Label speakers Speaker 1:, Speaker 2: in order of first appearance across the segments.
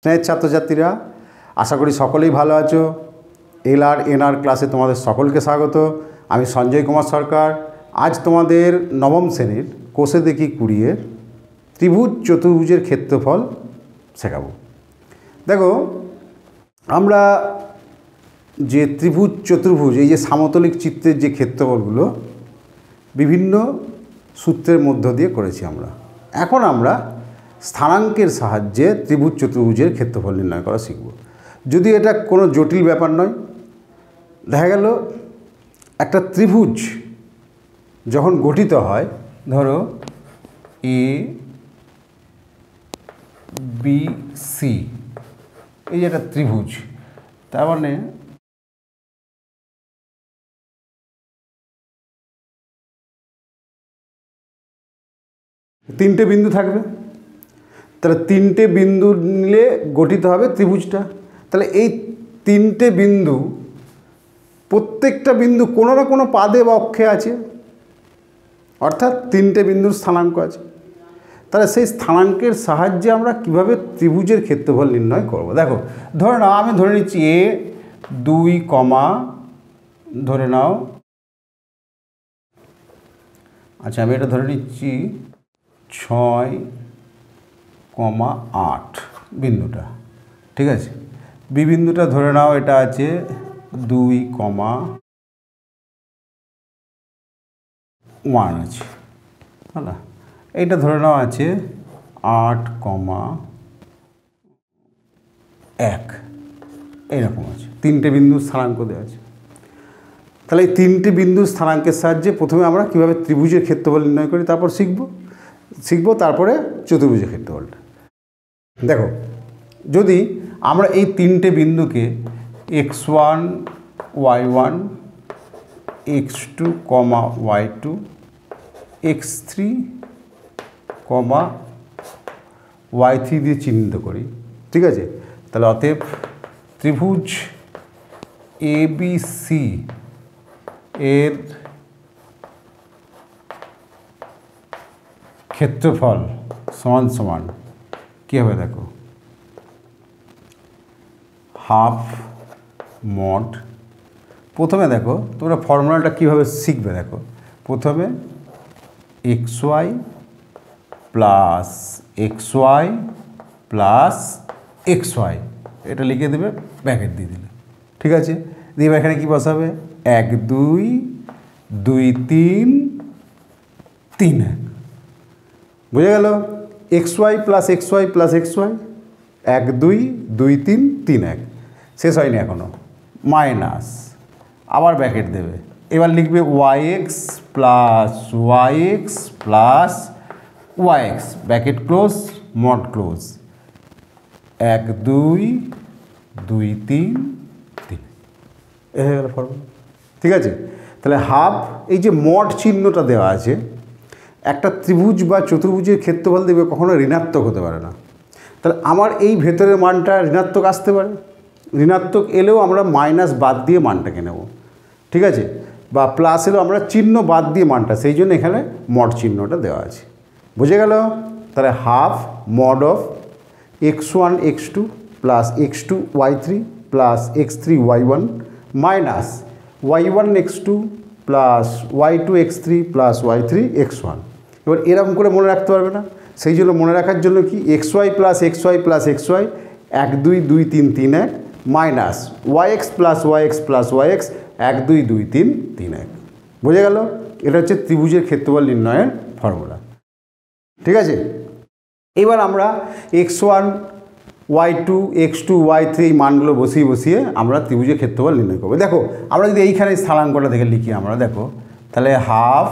Speaker 1: স্নেহের ছাত্রছাত্রীরা, আশা করি সকলেই ভালো আছো। এলআর এনআর ক্লাসে তোমাদের সকলকে স্বাগত। আমি সঞ্জয় কুমার সরকার। আজ তোমাদের নবম শ্রেণীর কোষে দেখি 20 ত্রিভুজ চতুর্ভুজের ক্ষেত্রফল শেখাবো। দেখো, আমরা যে ত্রিভুজ চতুর্ভুজ, এই যে সমতলিক চিত্রের যে ক্ষেত্রফলগুলো বিভিন্ন সূত্রের মধ্য দিয়ে করেছি আমরা। এখন আমরা স্থানাঙ্কের সাহায্যে ত্রিভুজ চতুর্ভুজের ক্ষেত্রফল নির্ণয় করা শিখব। যদি এটা কোনো জটিল ব্যাপার নয়। দেখা গেল একটা ত্রিভুজ যখন গঠিত হয়, ধরো এ বি সি, এই যে একটা ত্রিভুজ, তার মানে তিনটে বিন্দু থাকবে। তাহলে তিনটে বিন্দু নিলে গঠিত হবে ত্রিভুজটা। তাহলে এই তিনটে বিন্দু, প্রত্যেকটা বিন্দু কোনো না কোনো পাদে বা অক্ষে আছে, অর্থাৎ তিনটে বিন্দুর স্থানাঙ্ক আছে। তাহলে সেই স্থানাঙ্কের সাহায্যে আমরা কিভাবে ত্রিভুজের ক্ষেত্রফল নির্ণয় করব। দেখো, ধরে নাও আমি ধরে নিচ্ছি এ 2, ধরে নাও, আচ্ছা আমি এটা ধরে নিচ্ছি 6,8 বিন্দুটা, ঠিক আছে। বি বিন্দুটা ধরে নাও এটা আছে 2,1 আছে, হ্যাঁ। এইটা ধরে নাও আছে 8,1, এইরকম আছে। তিনটে বিন্দুর স্থানাঙ্ক দেওয়া আছে। তাহলে এই তিনটে বিন্দুর স্থানাঙ্কের সাহায্যে প্রথমে আমরা কীভাবে ত্রিভুজের ক্ষেত্রফল নির্ণয় করি তারপর শিখব তারপরে চতুর্ভুজের ক্ষেত্রফলটা। দেখো, যদি আমরা এই তিনটে বিন্দুকে x1 y1 x2 y2 x3 y3 দিয়ে চিহ্নিত করি, ঠিক আছে। তাহলে অতএব ত্রিভুজ ABC এর ক্ষেত্রফল সমান সমান কী হবে, দেখো, হাফ মড। প্রথমে দেখো তোমরা ফর্মুলাটা কীভাবে শিখবে। দেখো, প্রথমে xy plus xy plus xy এটা লিখে দেবে, ব্র্যাকেট দিয়ে দিলে, ঠিক আছে। দিয়ে এখানে কী বসাবে, 1 2 2 3 3 1, বুঝে গেল। xy plus xy plus xy 1 2 2 3 3 1, শেষ হয়নি এখনও, মাইনাস, আবার ব্র্যাকেট দেবে। এবার লিখবে yx plus yx plus yx, bracket close, mod close, 1 2 2 3 3, এ হয়ে গেল ফর্মুলা, ঠিক আছে। তাহলে হাফ, এই যে মড চিহ্নটা দেওয়া আছে, একটা ত্রিভুজ বা চতুর্ভুজের ক্ষেত্রফল দেবে কখনো ঋণাত্মক হতে পারে না। তাহলে আমার এই ভেতরের মানটা ঋণাত্মক আসতে পারে, ঋণাত্মক এলেও আমরা মাইনাস বাদ দিয়ে মানটাকে নেব, ঠিক আছে। বা প্লাস এলেও আমরা চিহ্ন বাদ দিয়ে মানটা, সেই জন্য এখানে মড চিহ্নটা দেওয়া আছে, বুঝে গেল। তাহলে half mod of x1 x2 plus x2 y3 plus x3 y1 minus y1 x2 plus y2 x3 plus y3 x1। এবার এরকম করে মনে রাখতে পারবে না, সেই জন্য মনে রাখার জন্য কি xy plus xy plus xy 1 2 2 3 3 1 minus yx plus yx plus yx 1 2 2 3 3 1, বুঝে গেল। এটা হচ্ছে ত্রিভুজের ক্ষেত্রফল নির্ণয়ের ফর্মুলা, ঠিক আছে। এবার আমরা x1 y2 x2 y3 এই মানগুলো বসিয়ে আমরা ত্রিভুজের ক্ষেত্রফল নির্ণয় করবো। দেখো, আমরা যদি এইখানে স্থানাঙ্কটা থেকে লিখি আমরা, দেখো, তাহলে হাফ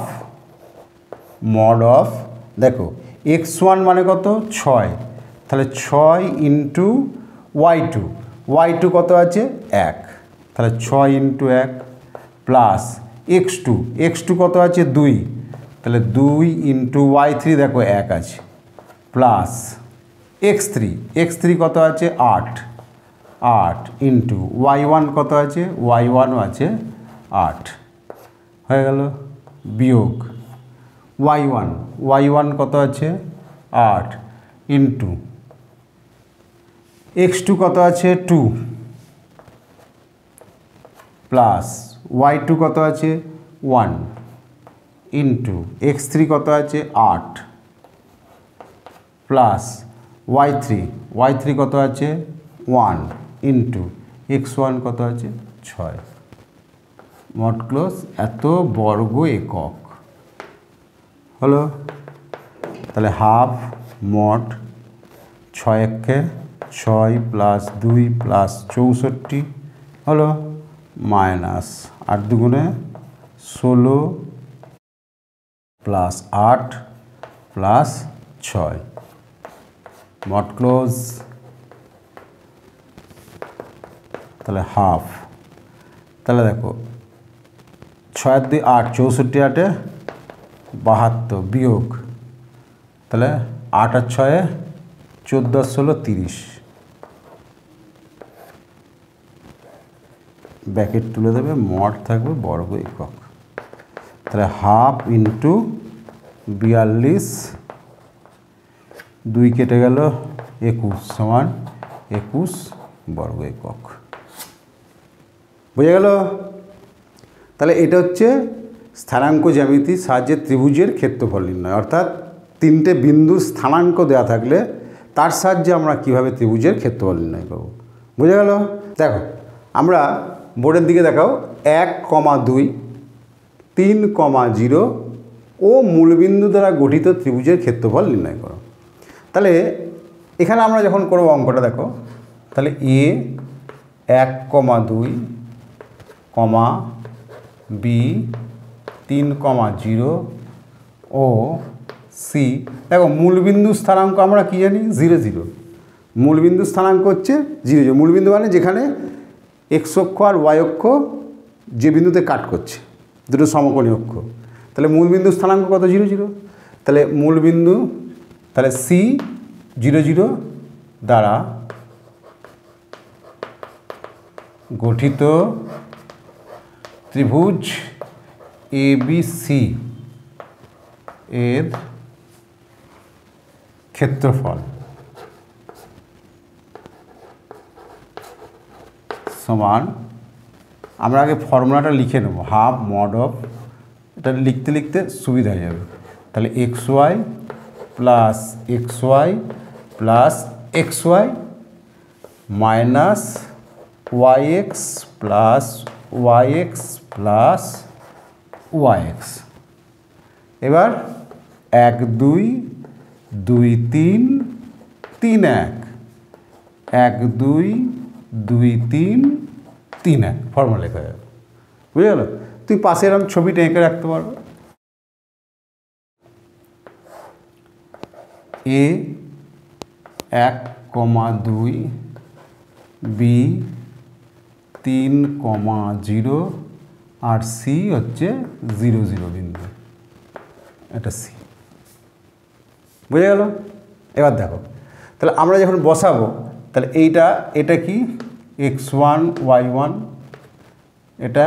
Speaker 1: মড অফ, দেখো x1 মানে কত, 6, তাহলে 6 ইন্টু y2 কত আছে, 1, তাহলে 6 ইন্টু 1 প্লাস x2 কত আছে, 2, তাহলে 2 ইন্টু y3 দেখো 1 আছে, প্লাস x3 কত আছে, 8 ইন্টু y1 কত আছে, y1 আছে 8, হয়ে গেল, বিয়োগ y1 কত আছে, 8 ইন্টু x2 কত আছে 2 প্লাস y2 কত আছে 1 ইন্টু x3 কত আছে 8 প্লাস y3 কত আছে 1 ইন্টু x1 কত আছে 6 মড ক্লোজ এত বর্গ একক হলো। তাহলে হাফ মড 6 একে 6 প্লাস 2 প্লাস 64 হলো মাইনাস 8 দুগুণে 16 প্লাস 8 প্লাস 6 মড ক্লোজ। তাহলে হাফ, তাহলে দেখো 6 2 8 64 8 72 বিয়োগ, তাহলে 8 আর 6 14 16 30 ব্যাকেট তুলে দেবে, মড থাকবে বর্গ একক। তাহলে হাফ ইন্টু 42 2 কেটে গেল 21 সমান 21 বর্গ একক। বুঝে গেল? তাহলে এটা হচ্ছে স্থানাঙ্ক জ্যামিতির সাহায্যে ত্রিভুজের ক্ষেত্রফল নির্ণয়, অর্থাৎ তিনটে বিন্দুর স্থানাঙ্ক দেওয়া থাকলে তার সাহায্যে আমরা কিভাবে ত্রিভুজের ক্ষেত্রফল নির্ণয় করব। বুঝে গেল? দেখো আমরা বোর্ডের দিকে দেখাও 1, 2, 3, 0 ও মূলবিন্দু দ্বারা গঠিত ত্রিভুজের ক্ষেত্রফল নির্ণয় করো। তাহলে এখানে আমরা যখন করব অঙ্কটা দেখো, তাহলে A 1, 2, B 3, 0 ও C। দেখো মূলবিন্দু স্থানাঙ্ক আমরা কি জানি 0 0। মূলবিন্দু স্থানাঙ্ক হচ্ছে 0 0। মূলবিন্দু মানে যেখানে x অক্ষ আর y অক্ষ যে বিন্দুতে কাট করছে, দুটো সমকোণী অক্ষ। তাহলে মূলবিন্দু স্থানাঙ্ক কত 0 0। তাহলে মূলবিন্দু, তাহলে C 0 0 দ্বারা গঠিত ত্রিভুজ ABC এর ক্ষেত্রফল সমান, আমরা আগে ফর্মুলাটা লিখে নেব, হাফ মড অফ, এটা লিখতে লিখতে সুবিধা হয়ে যাবে। তাহলে xy plus xy plus xy minus yx plus yx plus yx। এবার 1 2 2 3 3 1 1 2 2 3 3 1 ফর্মুলা লেখা যাবে। বুঝে গেল? তুই পাশে এরকম ছবিটা এঁকে রাখতে পারবে। A 1, 2 B 3, 0 আর C হচ্ছে 0 0 বিন্দু, এটা C। বুঝে গেল? এবার দেখো, তাহলে আমরা যখন বসাবো, তাহলে এটা কি x1 y1, এটা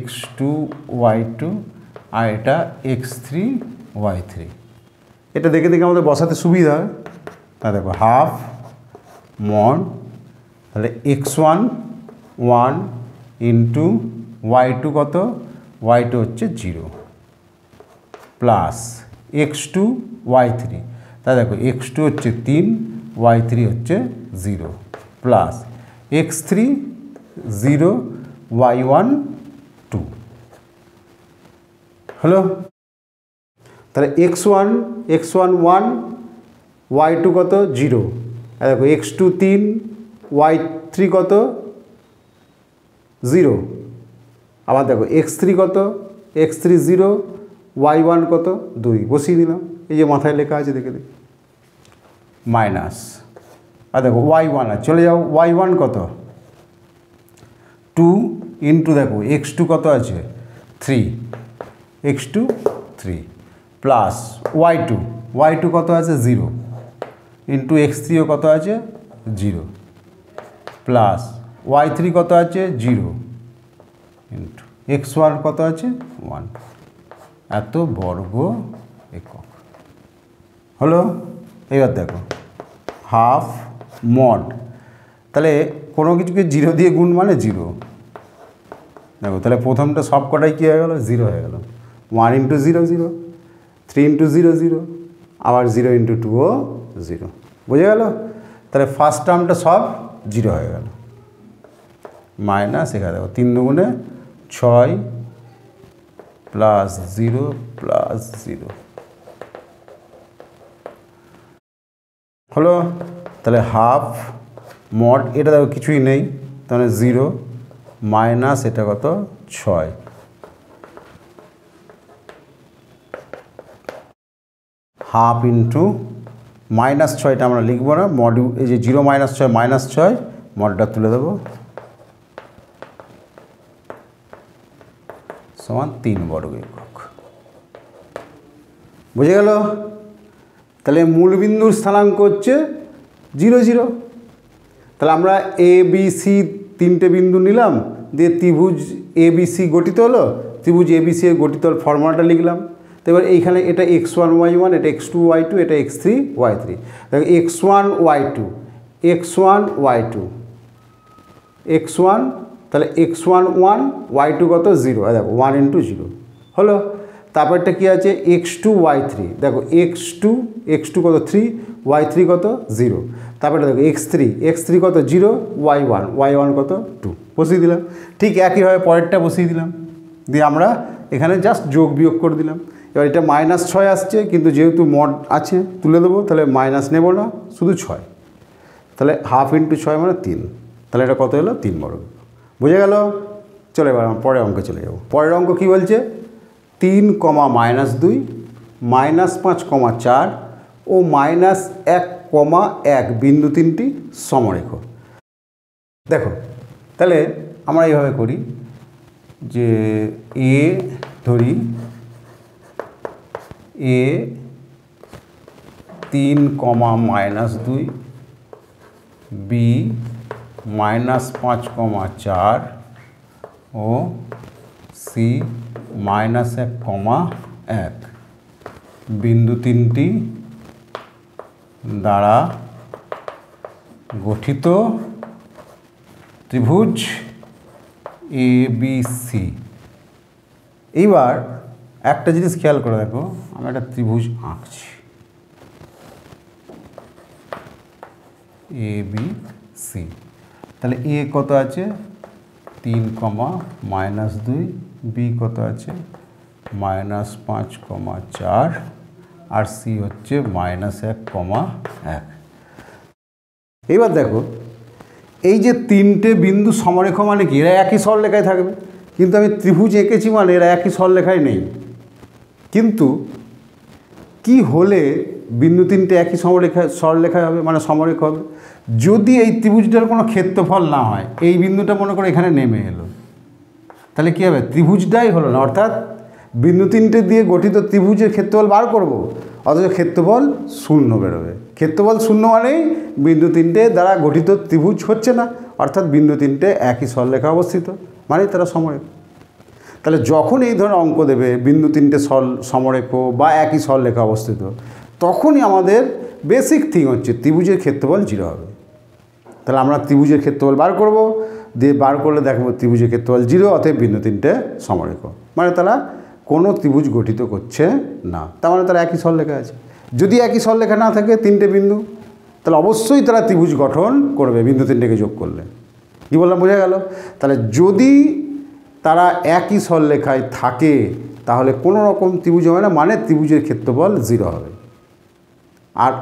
Speaker 1: x2 y2 আর এটা x3 y3। এটা দেখে দেখে আমাদের বসাতে সুবিধা হয়। তা দেখো হাফ মড, তাহলে x1 1 ইন্টু y2 কত, y2 হচ্ছে 0 প্লাস x2 y3, তা দেখো x2 হচ্ছে 3, y3 হচ্ছে 0 প্লাস x3 0 y1 2 হলো। তাহলে x1 1 y2 কত 0, আর দেখো x2 3 y3 কত 0, আবার দেখো x3 কত, x3 0 y1 কত 2 বসিয়ে দিলাম, এই যে মাথায় লেখা আছে দেখে দেখে মাইনাস, আর দেখো y1 আর চলে যাও, y1 কত 2 ইন্টু দেখো x2 কত আছে 3, x2 3 প্লাস y2 কত আছে 0 ইন্টু x3 ও কত আছে 0 প্লাস y3 কত আছে 0 ইন্টু x1 কত আছে 1, এত বর্গ একক হলো। এবার দেখো হাফ মড, তাহলে কোনো কিছুকে 0 দিয়ে গুণ মানে 0। দেখো তাহলে প্রথমটা সব কটাই কী হয়ে গেল, 0 হয়ে গেল। 1 × 0 0, 3 × 0 0, আবার 0 × 2ও 0। বুঝে গেল? তাহলে ফার্স্ট টার্মটা সব 0 হয়ে গেল। মাইনাস এখানে দেখো 3 দুগুণে 6 প্লাস 0 প্লাস 0 হলো। তাহলে হাফ মড, এটা দেখো কিছুই নেই, তাহলে 0 মাইনাস এটা কত 6, হাফ ইন্টু মাইনাস 6টা আমরা লিখবো না, মডিউল এই যে 0 - 6 -6 মডটা তুলে দেবো, সমান 3 বর্গ একক। বুঝে গেল? তাহলে মূলবিন্দুর স্থানাঙ্ক হচ্ছে 0 0। তাহলে আমরা এ বি সি তিনটে বিন্দু নিলাম, দিয়ে ত্রিভুজ এ বি সি গঠিত হলো, ত্রিভুজ এ বি সি এর গঠিত ফর্মুলাটা লিখলাম। তো এবার এইখানে এটা x1 y1, এটা x2 y2, এটা x3 y3। দেখো x1 y2, x1 y2, x1, তাহলে x1 1, y2 কত 0, দেখো 1 × 0 হলো। তারপরটা কী আছে x2 y3, দেখো x2 কত 3, y3 কত 0। তারপরটা দেখো x3 কত 0, y1 কত 2 বসিয়ে দিলাম। ঠিক একইভাবে পরেরটা বসিয়ে দিলাম, দিয়ে আমরা এখানে জাস্ট যোগ বিয়োগ করে দিলাম। এবার এটা -6 আসছে, কিন্তু যেহেতু মড আছে তুলে দেবো, তাহলে মাইনাস নেব না, শুধু 6। তাহলে হাফ × 6 মানে 3। তাহলে এটা কত হলো 3 বর্গ। বুঝে গেল? চলো এবার আমরা পরের অঙ্কে চলে যাব। পরের অঙ্ক কী বলছে, 3, -2, -5, 4 ও -1, 1 বিন্দু তিনটি সমরেখ। দেখো তাহলে আমরা এইভাবে করি যে এ ধরি, এ 3, -2, বি -5, 4 ও সি -1, 1 বিন্দু তিনটি দ্বারা গঠিত ত্রিভুজ এ বি সি। এইবার একটা জিনিস খেয়াল করে দেখো, আমি একটা ত্রিভুজ আঁকছি এ বি সি। তাহলে এ কত আছে 3, -2, বি কত আছে -5, 4 আর সি হচ্ছে -1, 1। এবার দেখো এই যে তিনটে বিন্দু সমরেখ মানে কি, এরা একই সরলরেখায় থাকবে, কিন্তু আমি ত্রিভুজ এঁকেছি মানে এরা একই সরলরেখায় নেই। কিন্তু কি হলে বিন্দু তিনটে একই সরলরেখায় হবে, মানে সমরেখ হবে, যদি এই ত্রিভুজটার কোনো ক্ষেত্রফল না হয়। এই বিন্দুটা মনে করে এখানে নেমে এলো, তাহলে কী হবে, ত্রিভুজটাই হলো না, অর্থাৎ বিন্দু তিনটে দিয়ে গঠিত ত্রিভুজের ক্ষেত্রফল বার করব, অথচ ক্ষেত্রফল 0 বেরোবে। ক্ষেত্রফল 0 মানেই বিন্দু তিনটে দ্বারা গঠিত ত্রিভুজ হচ্ছে না, অর্থাৎ বিন্দু তিনটে একই সরলরেখায় অবস্থিত, মানে তারা সমরেখ। তাহলে যখন এই ধরনের অঙ্ক দেবে বিন্দু তিনটে সমরেখ বা একই সরলরেখা অবস্থিত, তখনই আমাদের বেসিক থিং হচ্ছে ত্রিভুজের ক্ষেত্রফল 0 হবে। তাহলে আমরা ত্রিভুজের ক্ষেত্রফল বার করব, দিয়ে বার করলে দেখবো ত্রিভুজের ক্ষেত্রফল 0, অতএব বিন্দু তিনটে সমরেখ, মানে তারা কোনো ত্রিভুজ গঠিত করছে না, তার মানে তারা একই সরলরেখা আছে। যদি একই সরলরেখা না থাকে তিনটে বিন্দু, তাহলে অবশ্যই তারা ত্রিভুজ গঠন করবে বিন্দু তিনটেকে যোগ করলে। কী বললাম, বোঝা গেল? তাহলে যদি তারা একই সরলরেখায় থাকে তাহলে কোনো রকম ত্রিভুজ হবে না, মানে ত্রিভুজের ক্ষেত্রফল 0 হবে। আর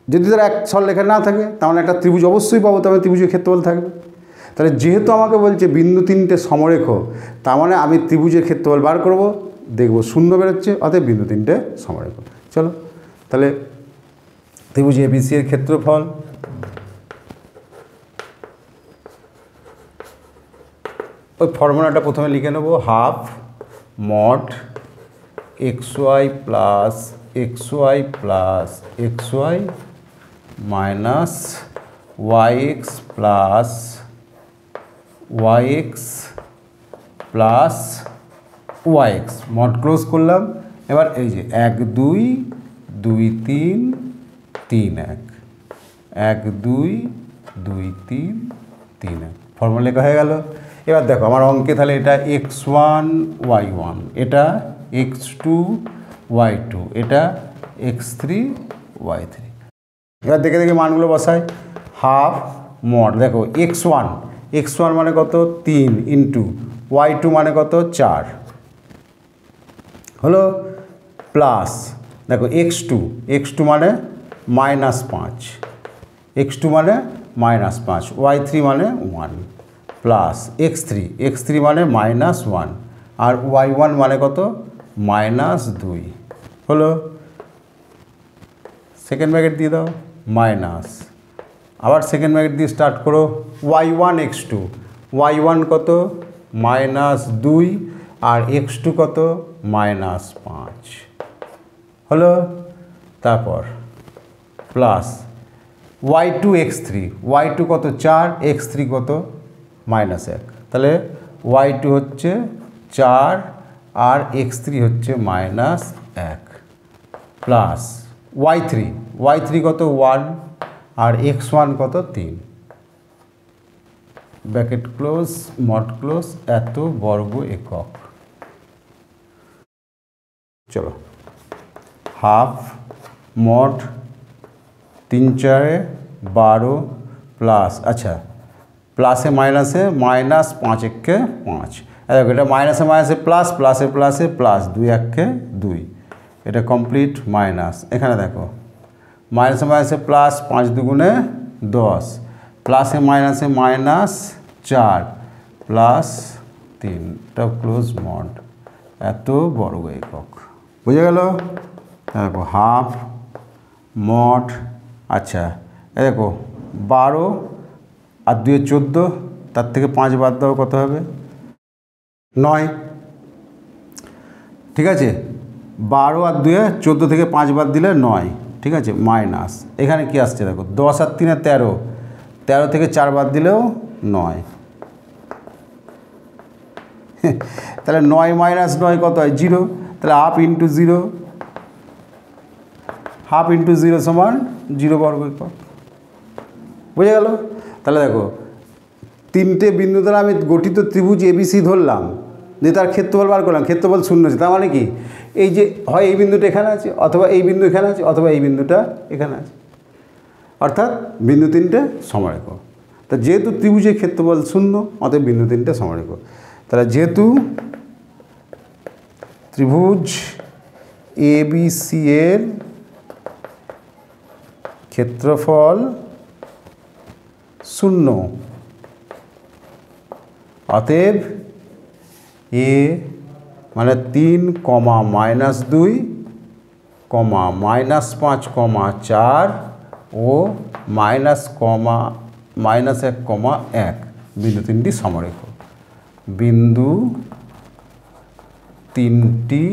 Speaker 1: যদি তারা এক সরলরেখায় না থাকে তাহলে একটা ত্রিভুজ অবশ্যই পাবো, তাহলে ত্রিভুজের ক্ষেত্রফল থাকবে। তাহলে যেহেতু আমাকে বলছে বিন্দু তিনটে সমরেখ, তার মানে আমি ত্রিভুজের ক্ষেত্রফল বার করব, দেখব 0 বেরোচ্ছে, অতএব বিন্দু তিনটে সমরেখ। চলো তাহলে ত্রিভুজ এবিসি এর ক্ষেত্রফল ওই ফর্মুলাটা প্রথমে লিখে নেব, half mod xy plus xy plus xy minus yx plus yx plus yx, mod close করলাম। এবার এই যে 1 2 2 3 3 1 1 2 2 3 3 ফর্মুলা লেখা হয়ে গেল। এবার দেখো আমার অঙ্কে তাহলে এটা x1 y1, এটা x2 y2, এটা x3 y3। এবার দেখে দেখে মানগুলো বসাই। হাফ মড দেখো x1 মানে কত 3 ইন্টু y2 মানে কত 4 হলো, প্লাস দেখো x2 মানে -5, x2 মানে -5, y3 মানে 1, প্লাস x3 মানে -1 আর y1 মানে কত -2 হলো। সেকেন্ড ব্র্যাকেট দিয়ে দাও মাইনাস, আবার সেকেন্ড ব্র্যাকেট দিয়ে স্টার্ট করো y1 x2, y1 কত -2 আর x2 কত -5 হলো। তারপর প্লাস y2 x3 কত 4, x3 কত -1, তাহলে y2 হচ্ছে 4 আর x3 হচ্ছে -1, প্লাস y3 কত 1 আর x1 কত 3, ব্র্যাকেট ক্লোজ মড ক্লোজ, এত বর্গ একক। চলো হাফ মড 3 4 12 প্লাস, আচ্ছা প্লাসে মাইনাসে -5 1 5, দেখো এটা মাইনাসে মাইনাসে প্লাস, প্লাসে প্লাসে প্লাস, 2 1 2, এটা কমপ্লিট মাইনাস। এখানে দেখো মাইনাসে মাইনাসে প্লাস, 5 দুগুণে 10, প্লাসে মাইনাসে -4 প্লাস 3, এটা ক্লোজ মড, এত বর্গ একক। বুঝে গেল? দেখো হাফ মড, আচ্ছা দেখো 12 আর 2 14, তার থেকে 5 বাদ দাও কত হবে 9, ঠিক আছে। 12 আর 2 14 থেকে 5 বাদ দিলে 9, ঠিক আছে, মাইনাস। এখানে কি আসছে দেখো 10 আর 3 13, 13 থেকে 4 বাদ দিলেও 9, তাহলে 9 - 9 কত হয় 0, তাহলে হাফ ইন্টু 0 সমান 0 বর্গ একক। বুঝে গেল? তাহলে দেখো 3টে বিন্দু দ্বারা আমি গঠিত ত্রিভুজ ABC ধরলাম, দিয়ে তার ক্ষেত্রফল বার করলাম, ক্ষেত্রফল 0 আছে, তার মানে কি এই যে হয় এই বিন্দুটা এখানে আছে, অথবা এই বিন্দু এখানে আছে, অথবা এই বিন্দুটা এখানে আছে, অর্থাৎ বিন্দু 3টে সমরেখ। তা যেহেতু ত্রিভুজের ক্ষেত্রফল 0, অতএব বিন্দু 3টে সমরেখ। তাহলে যেহেতু ত্রিভুজ ABC এর ক্ষেত্রফল 0, অতএব এ মানে 3, -2, -5, -4 ও -1, বিন্দু 3টি সমরেখ। বিন্দু 3টি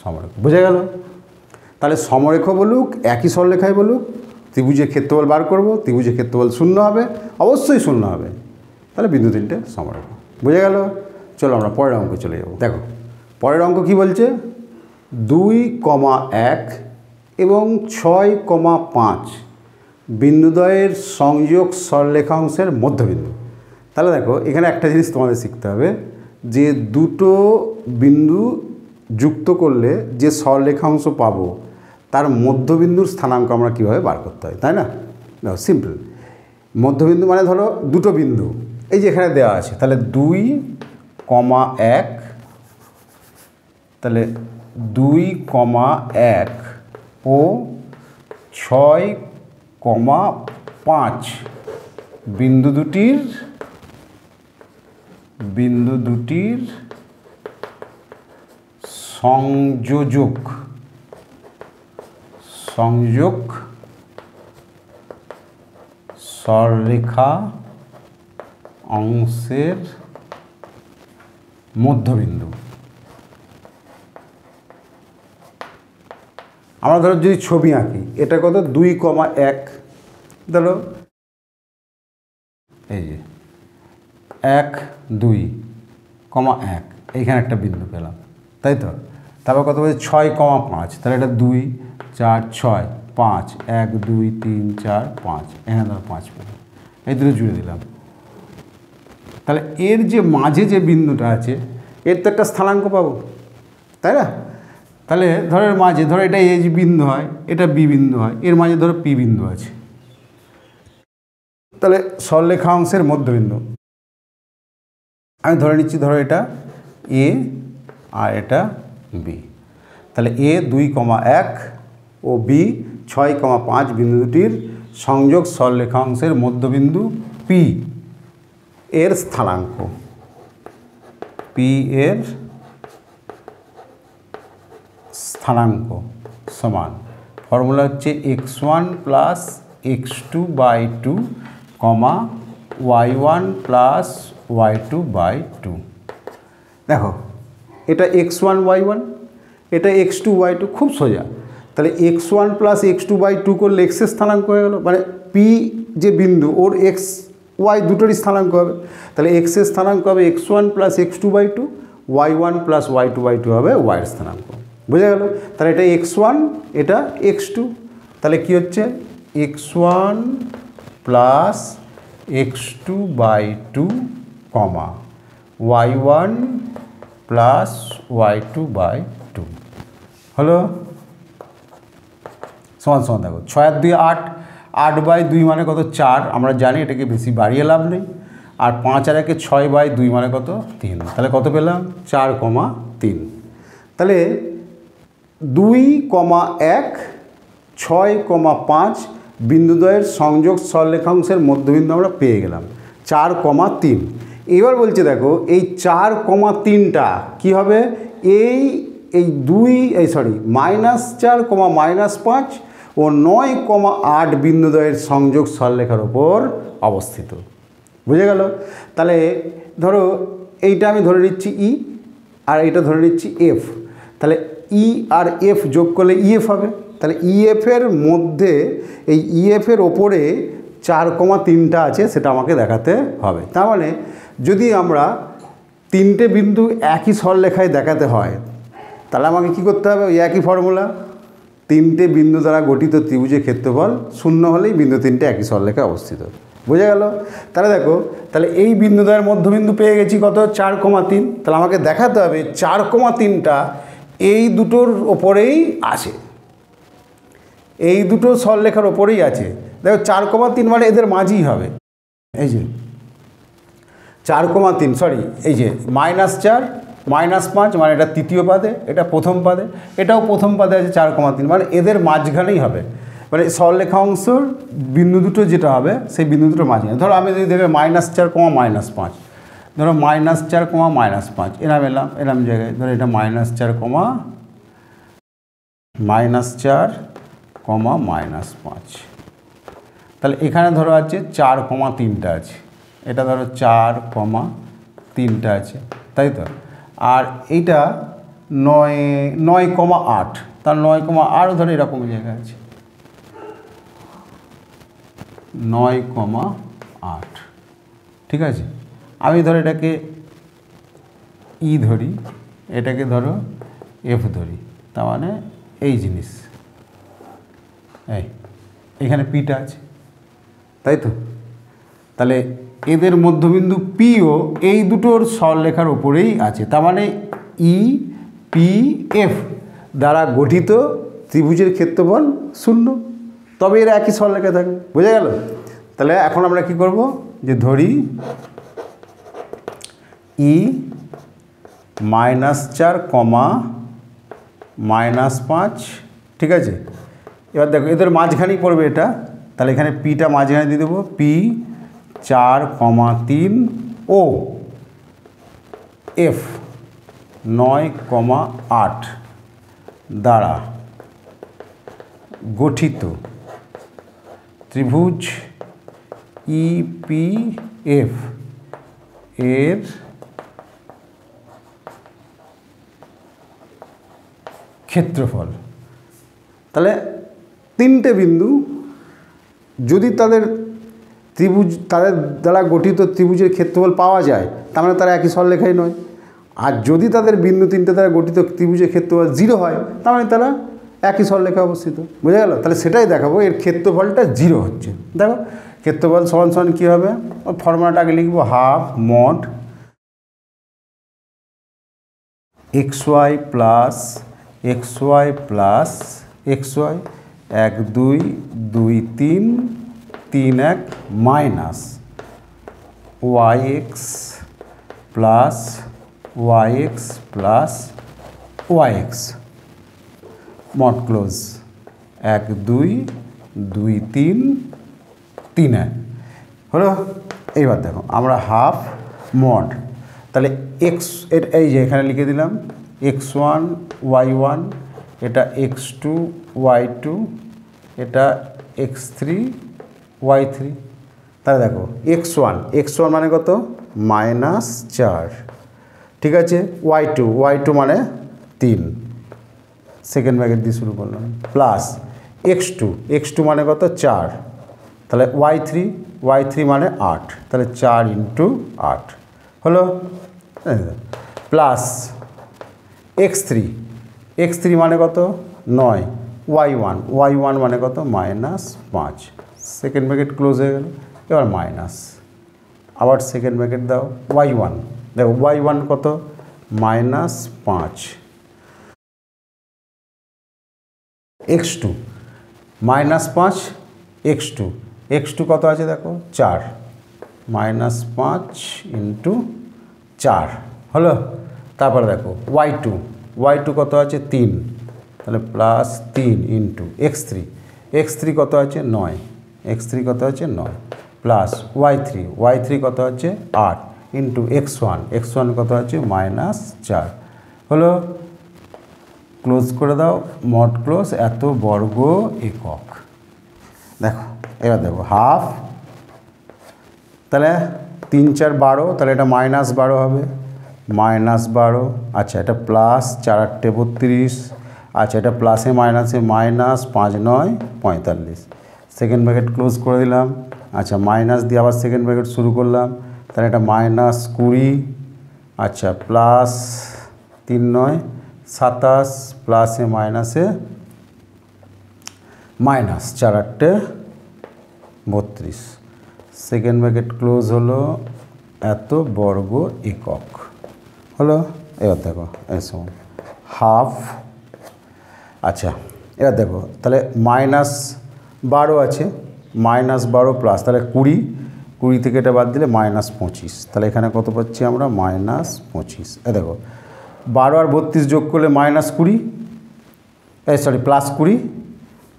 Speaker 1: সমরেখ। বুঝে গেল? তাহলে সমরেখ বলুক, একই সরলরেখায় বলুক, ত্রিভুজের ক্ষেত্রফল বার করব, ত্রিভুজের ক্ষেত্রফল 0 হবে, অবশ্যই 0 হবে, তাহলে বিন্দু 3টে সমরেখ। বুঝে গেল? চলো আমরা পরের অঙ্ক চলে যাব। দেখো পরের অঙ্ক কি বলছে, 2, 1 এবং 6, 5 বিন্দুদ্বয়ের সংযোগ সরলরেখাংশের মধ্যবিন্দু। তাহলে দেখো এখানে একটা জিনিস তোমাদের শিখতে হবে, যে দুটো বিন্দু যুক্ত করলে যে সরলরেখাংশ পাবো তার মধ্যবিন্দুর স্থানাঙ্ক আমরা কীভাবে বার করতে হয়, তাই না? দেখো সিম্পল, মধ্যবিন্দু মানে ধরো দুটো বিন্দু এই যে এখানে দেওয়া আছে, তাহলে 2, 1, তাহলে 2, 1 ও 6, 5 বিন্দু দুটির সংযোগ সরলরেখা অংশের মধ্যবিন্দু। আমরা ধরো যদি ছবি আঁকি, এটা কত 2, 1, ধরো এই যে 1, 2, 1, এইখানে একটা বিন্দু পেলাম, তাই তো। তারপর কত বলছে 6, 5, তাহলে এটা 2, 4, 6, 5, 1 2 3 4 5, এখানে ধরো 5 পেলাম, এই দুটো জুড়ে দিলাম। তাহলে এর যে মাঝে যে বিন্দুটা আছে এর তো একটা স্থানাঙ্ক পাবো, তাই না? তাহলে ধরো এর মাঝে, ধরো এটা এ বিন্দু হয়, এটা বি বিন্দু হয়, এর মাঝে ধরো পি বিন্দু আছে, তাহলে সরলরেখাংশের মধ্যবিন্দু আমি ধরে নিচ্ছি, ধরো এটা এ আর এটা বি। তাহলে এ 2,1 ও বি 6,5 বিন্দু দুটির সংযোগ সরলরেখাংশের মধ্যবিন্দু পি এর স্থানাঙ্ক, পি এর স্থানাঙ্ক সমান, ফর্মুলা হচ্ছে x1 প্লাস x2/2 কমা y1 প্লাস y2/2। দেখো এটা x1 y1, এটা x2 y2, খুব সোজা। তাহলে x1 প্লাস x2/2 করলে x এর স্থানাঙ্ক হয়ে গেল, মানে পি যে বিন্দু ওর x y দুটোরই স্থানাঙ্ক হবে। তাহলে x এর স্থানাঙ্ক হবে x1 plus x2/2, y1 plus y2/2 হবে y এর স্থানাঙ্ক। বুঝা গেল? তাহলে এটা x1, এটা x2, তাহলে কি হচ্ছে x1 প্লাস x2/2 কমা y1 প্লাস y2/2 হলো সমান সমান। দেখো 6 আর 2 8, 8/2 মানে কত 4, আমরা জানি, এটাকে বেশি বাড়িয়ে লাভ নেই। আর 5 আর 1 6/2 মানে কত 3, তাহলে কত পেলাম 4,3। তাহলে 2,1 6,5 বিন্দুদ্বয়ের সংযোগ সরলরেখাংশের মধ্যবিন্দু আমরা পেয়ে গেলাম 4,3। এবার বলছে দেখো এই 4,3টা কী হবে, এই -4,-5 ও 9,8 বিন্দুদ্বয়ের সংযোগ সরলরেখার ওপর অবস্থিত। বুঝে গেল? তাহলে ধরো এইটা আমি ধরে নিচ্ছি ই, আর এইটা ধরে নিচ্ছি এফ। তাহলে ই আর এফ যোগ করলে ইএফ হবে। তাহলে ইএফের মধ্যে এই ইএফের ওপরে 4,3টা আছে, সেটা আমাকে দেখাতে হবে। তার মানে যদি আমরা তিনটে বিন্দু একই সরলরেখায় দেখাতে হয়, তাহলে আমাকে কী করতে হবে, ওই একই ফর্মুলা, তিনটে বিন্দু দ্বারা গঠিত ত্রিভুজের ক্ষেত্রফল 0 হলেই বিন্দু তিনটে একই সরলরেখায় অবস্থিত। বোঝা গেল? তাহলে দেখো, তাহলে এই বিন্দুদ্বয়ের মধ্যবিন্দু পেয়ে গেছি কত 4,3। তাহলে আমাকে দেখাতে হবে 4,3টা এই দুটোর ওপরেই আছে, এই দুটো সরলরেখার ওপরেই আছে। দেখো 4,3 মানে এদের মাঝই হবে, এই যে 4,3, সরি এই যে -4 -5 মানে এটা তৃতীয় পাদে, এটা প্রথম পাদে, এটাও প্রথম পাদে আছে 4,3 মানে এদের মাঝখানেই হবে। মানে সরলরেখাংশের বিন্দু দুটো যেটা হবে সেই বিন্দু দুটোর মাঝখানে। ধরো আমি যদি দেখে -4, -5, ধরো -4, -5 এরম এলাম, এরম জায়গায় ধরো এটা -4, -5, তাহলে এখানে ধরো আছে 4,3টা আছে, এটা ধরো 4,3টা আছে, তাই তো। আর এইটা 9,8, তার 9,8 ধরো এরকম জায়গায় আছে 9,8, ঠিক আছে। আমি ধরো এটাকে ই ধরি, এটাকে ধরো এফ ধরি, তার মানে এই জিনিস, এইখানে পিটা আছে, তাই তো। তাহলে এদের মধ্যবিন্দু পিও এই দুটোর সরলরেখার উপরেই আছে, তার মানে ই পি এফ দ্বারা গঠিত ত্রিভুজের ক্ষেত্রফল 0, তবে এরা একই সরলরেখায় থাকবে। বোঝা গেল? তাহলে এখন আমরা কি করব, যে ধরি ই -4, -5, ঠিক আছে। এবার দেখো এদের মাঝখানেই পড়বে এটা, তাহলে এখানে পিটা মাঝখানে দিয়ে দেবো, পি 4,3 ও এফ 9,8 দ্বারা গঠিত ত্রিভুজ ইপিএফ এর ক্ষেত্রফল। তাহলে তিনটে বিন্দু যদি তাদের দ্বারা গঠিত ত্রিভুজের ক্ষেত্রফল পাওয়া যায়, তার মানে তারা একই সরলরেখায় নয়। আর যদি তাদের বিন্দু তিনটে দ্বারা গঠিত ত্রিভুজের ক্ষেত্রফল 0 হয়, তার মানে তারা একই সরলরেখা অবস্থিত। বুঝে গেল? তাহলে সেটাই দেখাবো, এর ক্ষেত্রফলটা 0 হচ্ছে। দেখো ক্ষেত্রফল সমান সমান কী হবে, ফর্মুলাটা আগে লিখবো, half mod xy plus xy plus xy 1 2 2 3 3 1 minus yx plus yx plus yx mod close 1 2 2 3 3 1 হলো। এইবার দেখো আমরা হাফ মড, তাহলে এক্স এই যে এখানে লিখে দিলাম x1 y1, এটা x2 y2, এটা x3 y3। তাহলে দেখো x1 মানে কত, -4, ঠিক আছে, y2 মানে 3, সেকেন্ড ব্র্যাকেট দিয়ে শুরু করলাম, প্লাস x2 মানে কত 4, তাহলে y3 মানে 8, তাহলে 4 × 8 হলো, প্লাস x3 মানে কত 9, y1 মানে কত -5, সেকেন্ড ব্র্যাকেট ক্লোজ হয়ে গেল। এবার মাইনাস, আবার সেকেন্ড ব্র্যাকেট দাও, y1 দেখো y1 কত -5, x2 -5, x2 কত আছে দেখো 4, -5 × 4 হলো। তারপরে দেখো y2 কত আছে 3, তাহলে +3 × x3 কত আছে 9, x3 কত আছে 9, প্লাস y3 কত আছে 8 × x1 কত আছে -4 হলো। ক্লোজ করে দাও, মড ক্লোজ, এত বর্গ একক। দেখো এবার দেখো হাফ, তাহলে 3 4 12, তাহলে এটা -12 হবে, -12, আচ্ছা এটা প্লাস 4 8 32, আচ্ছা এটা প্লাসে মাইনাসে মাইনাস, 5 9 45, সেকেন্ড ব্র্যাকেট ক্লোজ করে দিলাম, আচ্ছা মাইনাস দিয়ে আবার সেকেন্ড ব্র্যাকেট শুরু করলাম, তাহলে এটা -20, আচ্ছা প্লাস 3 9 27, প্লাসে মাইনাসে মাইনাস, 4 8 32, সেকেন্ড ব্র্যাকেট ক্লোজ হলো, এত বর্গ একক হলো। এবার দেখো এই সময় হাফ, আচ্ছা এবার দেখো তাহলে -12 আছে, -12 প্লাস তাহলে 20 থেকে এটা বাদ দিলে -25, তাহলে এখানে কত পাচ্ছি আমরা -25। দেখো 12 আর 32 যোগ করলে -20, +20,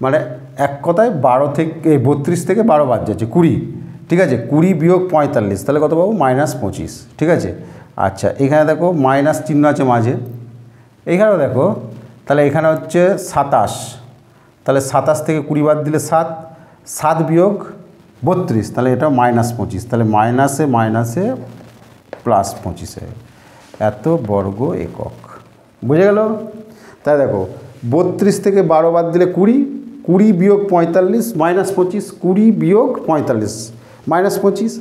Speaker 1: মানে এক কথায় 12 থেকে 32 থেকে 12 বাদ যাচ্ছে 20, ঠিক আছে, 20 বিয়োগ 45, তাহলে কত পাবো -25, ঠিক আছে। আচ্ছা এখানে দেখো মাইনাস চিহ্ন আছে মাঝে, এইখানেও দেখো, তাহলে এখানে হচ্ছে 27, তাহলে 27 থেকে 20 বাদ দিলে 7 বিয়োগ 32, তাহলে এটা -25, তাহলে মাইনাসে +25, এত বর্গ একক। বুঝে গেল? তাই দেখো 32 থেকে 12 বাদ দিলে 20 বিয়োগ 45 -25, 20 বিয়োগ 45 -25,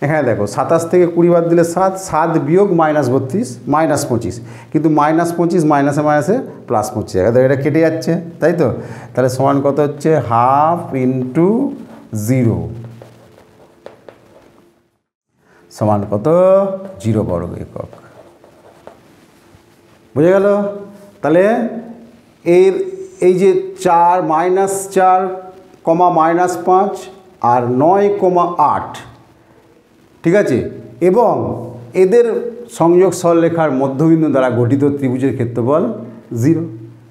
Speaker 1: এখানে দেখো 27 থেকে 20 বাদ দিলে 7 বিয়োগ -32 -25, কিন্তু -25 মাইনাসে +25, এটা কেটে যাচ্ছে, তাই তো, তাহলে সমান কত হচ্ছে হাফ × 0 সমান কত 0 বর্গ একক। বুঝে গেল? তাহলে এই যে 4 -4, -5 আর 9, 8, ঠিক আছে, এবং এদের সংযোগ সরলরেখার মধ্যবিন্দু দ্বারা গঠিত ত্রিভুজের ক্ষেত্রফল 0,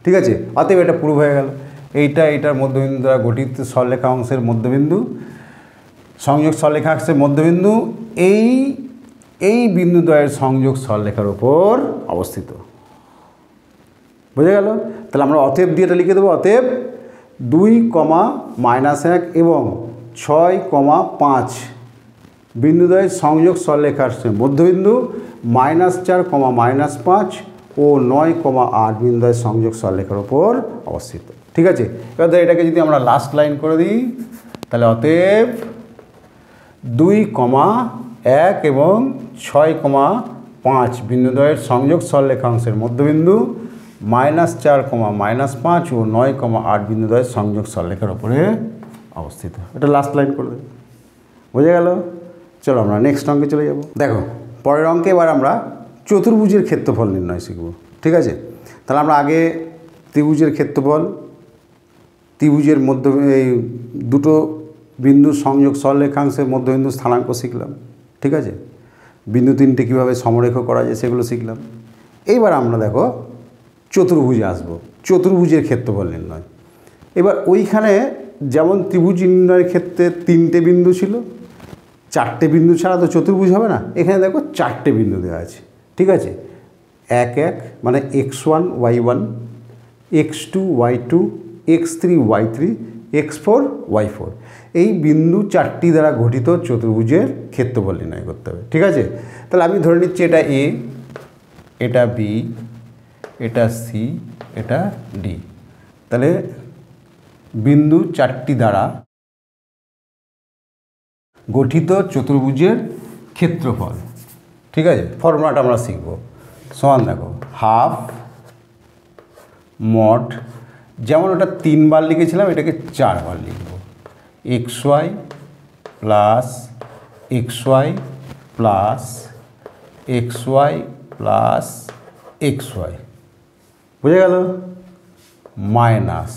Speaker 1: ঠিক আছে। অতএব এটা প্রুভ হয়ে গেল, এইটার মধ্যবিন্দু দ্বারা গঠিত সরলরেখা অংশের মধ্যবিন্দু, সংযোগ সরলরেখা অংশের মধ্যবিন্দু এই বিন্দুদ্বয়ের সংযোগ সরলরেখার উপর অবস্থিত। বুঝে গেল? তাহলে আমরা অতএব দিয়ে এটা লিখে দেবো, অতএব 2, -1 এবং 6, 5 বিন্দুদ্বয়ের সংযোগ সরলরেখার মধ্যবিন্দু -4, -5 ও 9, 8 বিন্দুদ্বয়ের সংযোগ সরলরেখার উপর অবস্থিত, ঠিক আছে। এবার এটাকে যদি আমরা লাস্ট লাইন করে দিই, তাহলে অতএব 2, 1 এবং 6, 5 বিন্দুদ্বয়ের সংযোগ সরলরেখাংশের মধ্যবিন্দু -4, -5 ও 9, 8 বিন্দুদ্বয়ের সংযোগ সরলরেখার ওপরে অবস্থিত। এটা লাস্ট লাইন করে দেবে, বোঝা গেল? চলো আমরা নেক্সট অঙ্কে চলে যাব। দেখো পরের অঙ্কে এবার আমরা চতুর্ভুজের ক্ষেত্রফল নির্ণয় শিখব, ঠিক আছে? তাহলে আমরা আগে ত্রিভুজের ক্ষেত্রফল, ত্রিভুজের মধ্য এই দুটো বিন্দুর সংযোগ সরলরেখাংশের মধ্যবিন্দু স্থানাঙ্ক শিখলাম, ঠিক আছে? বিন্দু তিনটে কীভাবে সমরেখ করা যায় সেগুলো শিখলাম। এইবার আমরা দেখো চতুর্ভুজে আসবো, চতুর্ভুজের ক্ষেত্রফল নির্ণয়। এবার ওইখানে যেমন ত্রিভুজ নির্ণয়ের ক্ষেত্রে 3টে বিন্দু ছিল, 4টে বিন্দু ছাড়া তো চতুর্ভুজ হবে না। এখানে দেখো 4টে বিন্দু দেওয়া আছে, ঠিক আছে? 1 1 মানে x1 y1, x2 y2, x3 y3, x4 y4, এই বিন্দু 4টি দ্বারা গঠিত চতুর্ভুজের ক্ষেত্রফল নির্ণয় করতে হবে, ঠিক আছে? তাহলে আমি ধরে নিচ্ছি এটা এ, এটা বি, এটা সি, এটা ডি। তাহলে বিন্দু 4টি দ্বারা গঠিত চতুর্ভুজের ক্ষেত্রফল, ঠিক আছে? ফর্মুলাটা আমরা শিখব। সমান দেখো হাফ মড, যেমন ওটা 3 বার লিখেছিলাম এটাকে 4 বার লিখব, xy plus xy plus xy plus xy, বুঝে গেল? Minus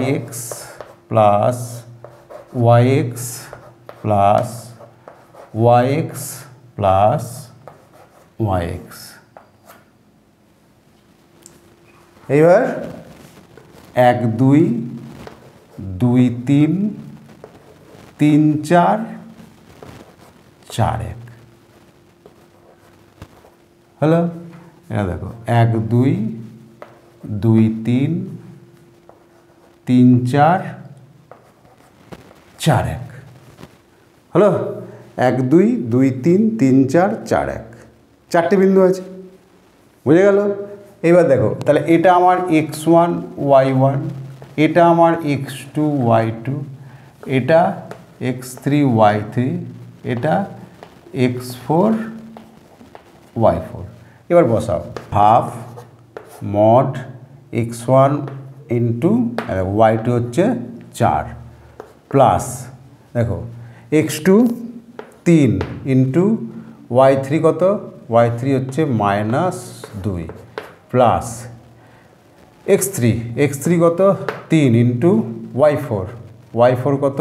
Speaker 1: yx plus yx plus yx plus yx। এইবার 1 2 2 3 3 4 4 1 হলো। এটা দেখো 1 2 2 3 3 4 4 1 হলো। 1 2 2 3 3 4 4 1, 4টে বিন্দু আছে, বুঝে গেল? এবার দেখো তাহলে এটা আমার x1 y1, এটা আমার x2 y2, এটা x3 y3, এটা x4 y4। এবার বসাও half mod x1 into y2 হচ্ছে 4 প্লাস দেখো x2 3 ইন্টু y3 কত, y3 হচ্ছে -2 প্লাস x3 কত 3 ইন্টু y4 কত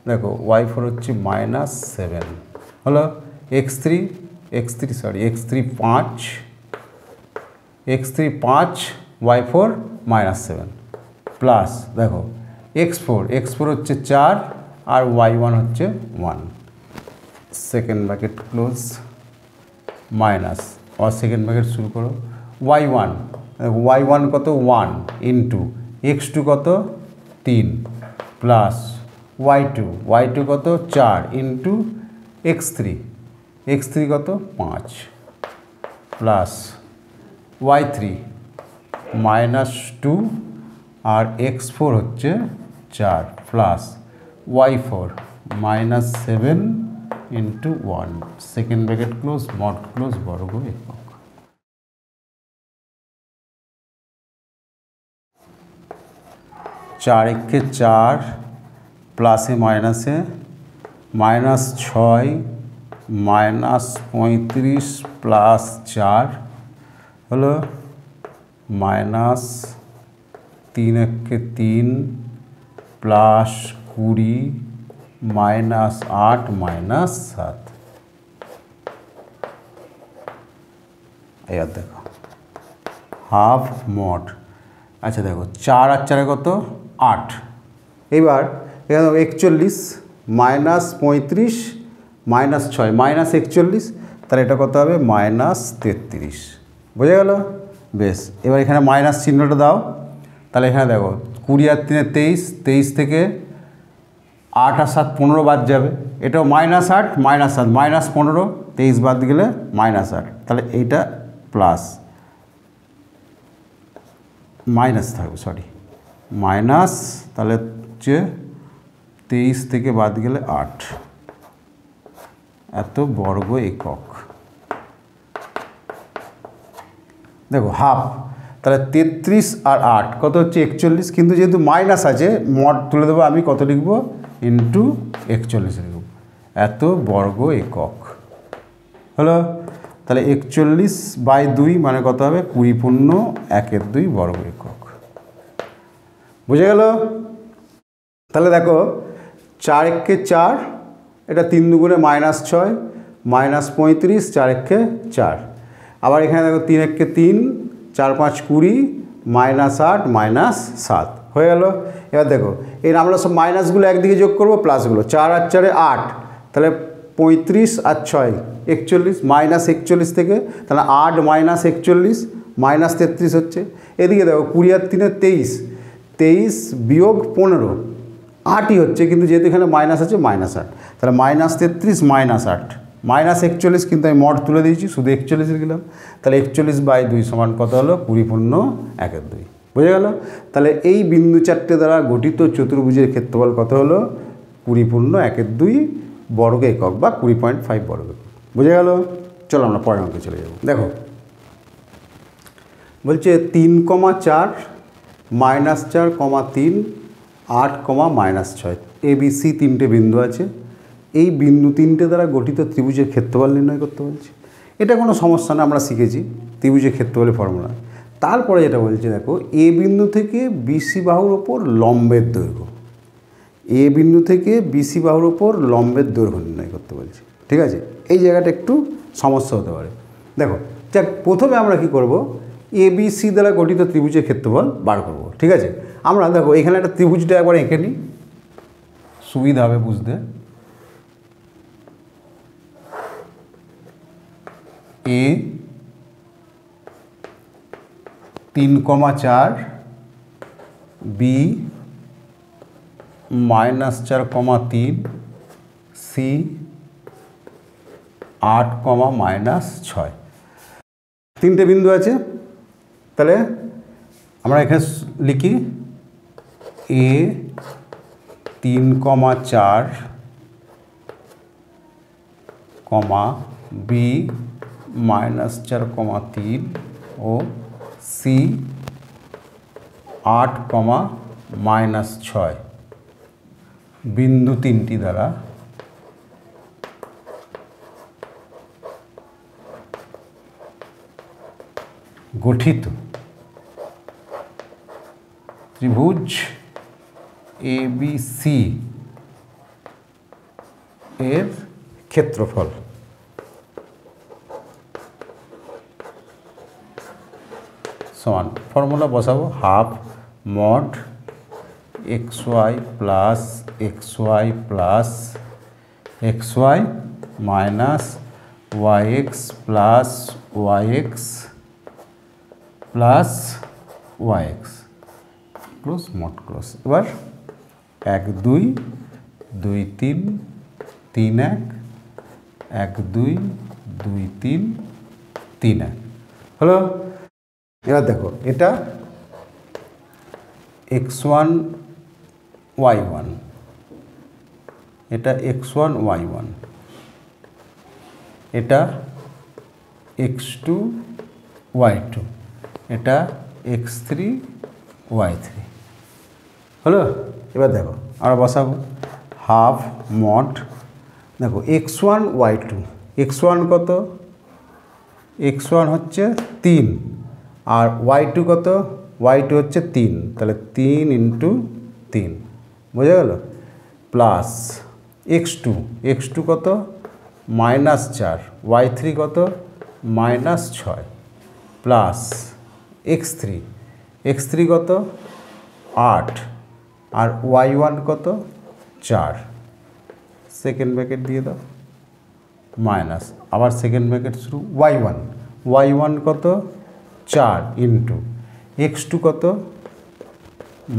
Speaker 1: দেখো y4 হচ্ছে -7 হলো। x3 5 y4 -7 প্লাস দেখো x4 হচ্ছে 4 আর y1 হচ্ছে 1, সেকেন্ড ব্র্যাকেট ক্লোজ মাইনাস আর সেকেন্ড ব্র্যাকেট শুরু করো y1 কত 1 ইন্টু x2 কত 3 প্লাস y2 কত 4 ইন্টু x3 কত 5 প্লাস y3 -2 আর x4 হচ্ছে 4 plus y4 -7 into 1, second bracket close mod close বর্গ একক। চার একে 4 প্লাসে মাইনাসে -6 -35 প্লাস 4 হলো -3 একে 3 প্লাস 20 -8 -7। এবার দেখো হাফ মড, আচ্ছা দেখো 4 আর 4 কত 8। এবার এখানে 41 -35 -6 -41, তাহলে এটা কত হবে -33, বোঝা গেল? বেশ, এবার এখানে মাইনাস চিহ্নটা দাও। তাহলে এখানে দেখো 20 আর 3 23 থেকে 8 আর 7 15 বাদ যাবে, এটাও -8 -7 -15, 23 বাদ গেলে -8, তাহলে এইটা প্লাস মাইনাস থাকবে, সরি মাইনাস, তাহলে হচ্ছে 23 থেকে বাদ গেলে 8, এত বর্গ একক। দেখো হাফ, তাহলে 33 আর 8 কত হচ্ছে 41, কিন্তু যেহেতু মাইনাস আছে মড তুলে দেবো আমি, কত লিখব ইন্টু 41 লিখব, এত বর্গ একক হলো। তাহলে 41/2 মানে কত হবে 20.1/2 বর্গ একক। বুঝে গেল? তাহলে দেখো 4 একে 4, এটা 3 দুগুণে -6 -35, 4 একে 4, আবার এখানে দেখো 3 একে 3, 4 5 20, -8 -7 হয়ে গেল। এবার দেখো এর আমরা সব মাইনাসগুলো একদিকে যোগ করবো, প্লাসগুলো 4 আর 4 8, তাহলে 35 আর 6 41, -41 থেকে তাহলে 8 -41 -33 হচ্ছে। এদিকে দেখো 20 আর 3 23, 23 বিয়োগ 15 8ই হচ্ছে, কিন্তু যেহেতু এখানে মাইনাস আছে -8, তাহলে -33 -8 -41, কিন্তু আমি মড তুলে দিয়েছি শুধু 41 লিখলাম, তাহলে 41/2 সমান কত হলো 20.1/2। বুঝে গেল? তাহলে এই বিন্দু চারটে দ্বারা গঠিত চতুর্ভুজের ক্ষেত্রফল কত হলো 20.1/2 বর্গ একক বা 20.5 বর্গ একক। বুঝে গেল? চলো আমরা পরের অঙ্কে চলে যাব। দেখো বলছে 3,4 -4, 3 8, -6 ABC তিনটে বিন্দু আছে, এই বিন্দু তিনটে দ্বারা গঠিত ত্রিভুজের ক্ষেত্রফল নির্ণয় করতে বলছে। এটা কোনো সমস্যা না, আমরা শিখেছি ত্রিভুজের ক্ষেত্রফলের ফর্মুলা। তারপরে যেটা বলছে দেখো এ বিন্দু থেকে বিসি বাহুর ওপর লম্বের দৈর্ঘ্য, এ বিন্দু থেকে বিসি বাহুর ওপর লম্বের দৈর্ঘ্য নির্ণয় করতে বলছে। ঠিক আছে, এই জায়গাটা একটু সমস্যা হতে পারে। দেখো যাক, প্রথমে আমরা কি করব, ABC দ্বারা গঠিত ত্রিভুজের ক্ষেত্রফল বার করব। ঠিক আছে, আমরা দেখো এখানে একটা ত্রিভুজটা একবার এঁকে নিই, সুবিধা হবে বুঝতে। এ 3,4, বি -4,3, সি 8, -6 তিনটে বিন্দু আছে। তাহলে আমরা এখানে লিখি এ 3,4, বি -4,3 ও সি 8, -6 বিন্দু তিনটি দ্বারা গঠিত ত্রিভুজ ABC এর ক্ষেত্রফল সমান, ফর্মুলা বসাবো half mod xy plus xy plus xy minus yx plus yx plus yx close mod close. এবার 1 2 2 3 3 1 1 2 2 3 3 1 হলো। এবার দেখো এটা x1 y1, এটা x1 y1, এটা x2 y2, এটা x3 y3 হলো। এবার দেখো আমরা বসাবো হাফ মড, দেখো x1 y2, x1 কত, x1 হচ্ছে 3 আর y2 কত, y2 হচ্ছে 3, তাহলে 3 × 3 বোঝা গেল, প্লাস x2 কত -4, y3 কত -6 প্লাস x3 কত 8 আর y1 কত 4, সেকেন্ড ব্র্যাকেট দিয়ে দাও মাইনাস, আবার সেকেন্ড ব্র্যাকেট শুরু, y1 কত 4 ইন্টু x2 কত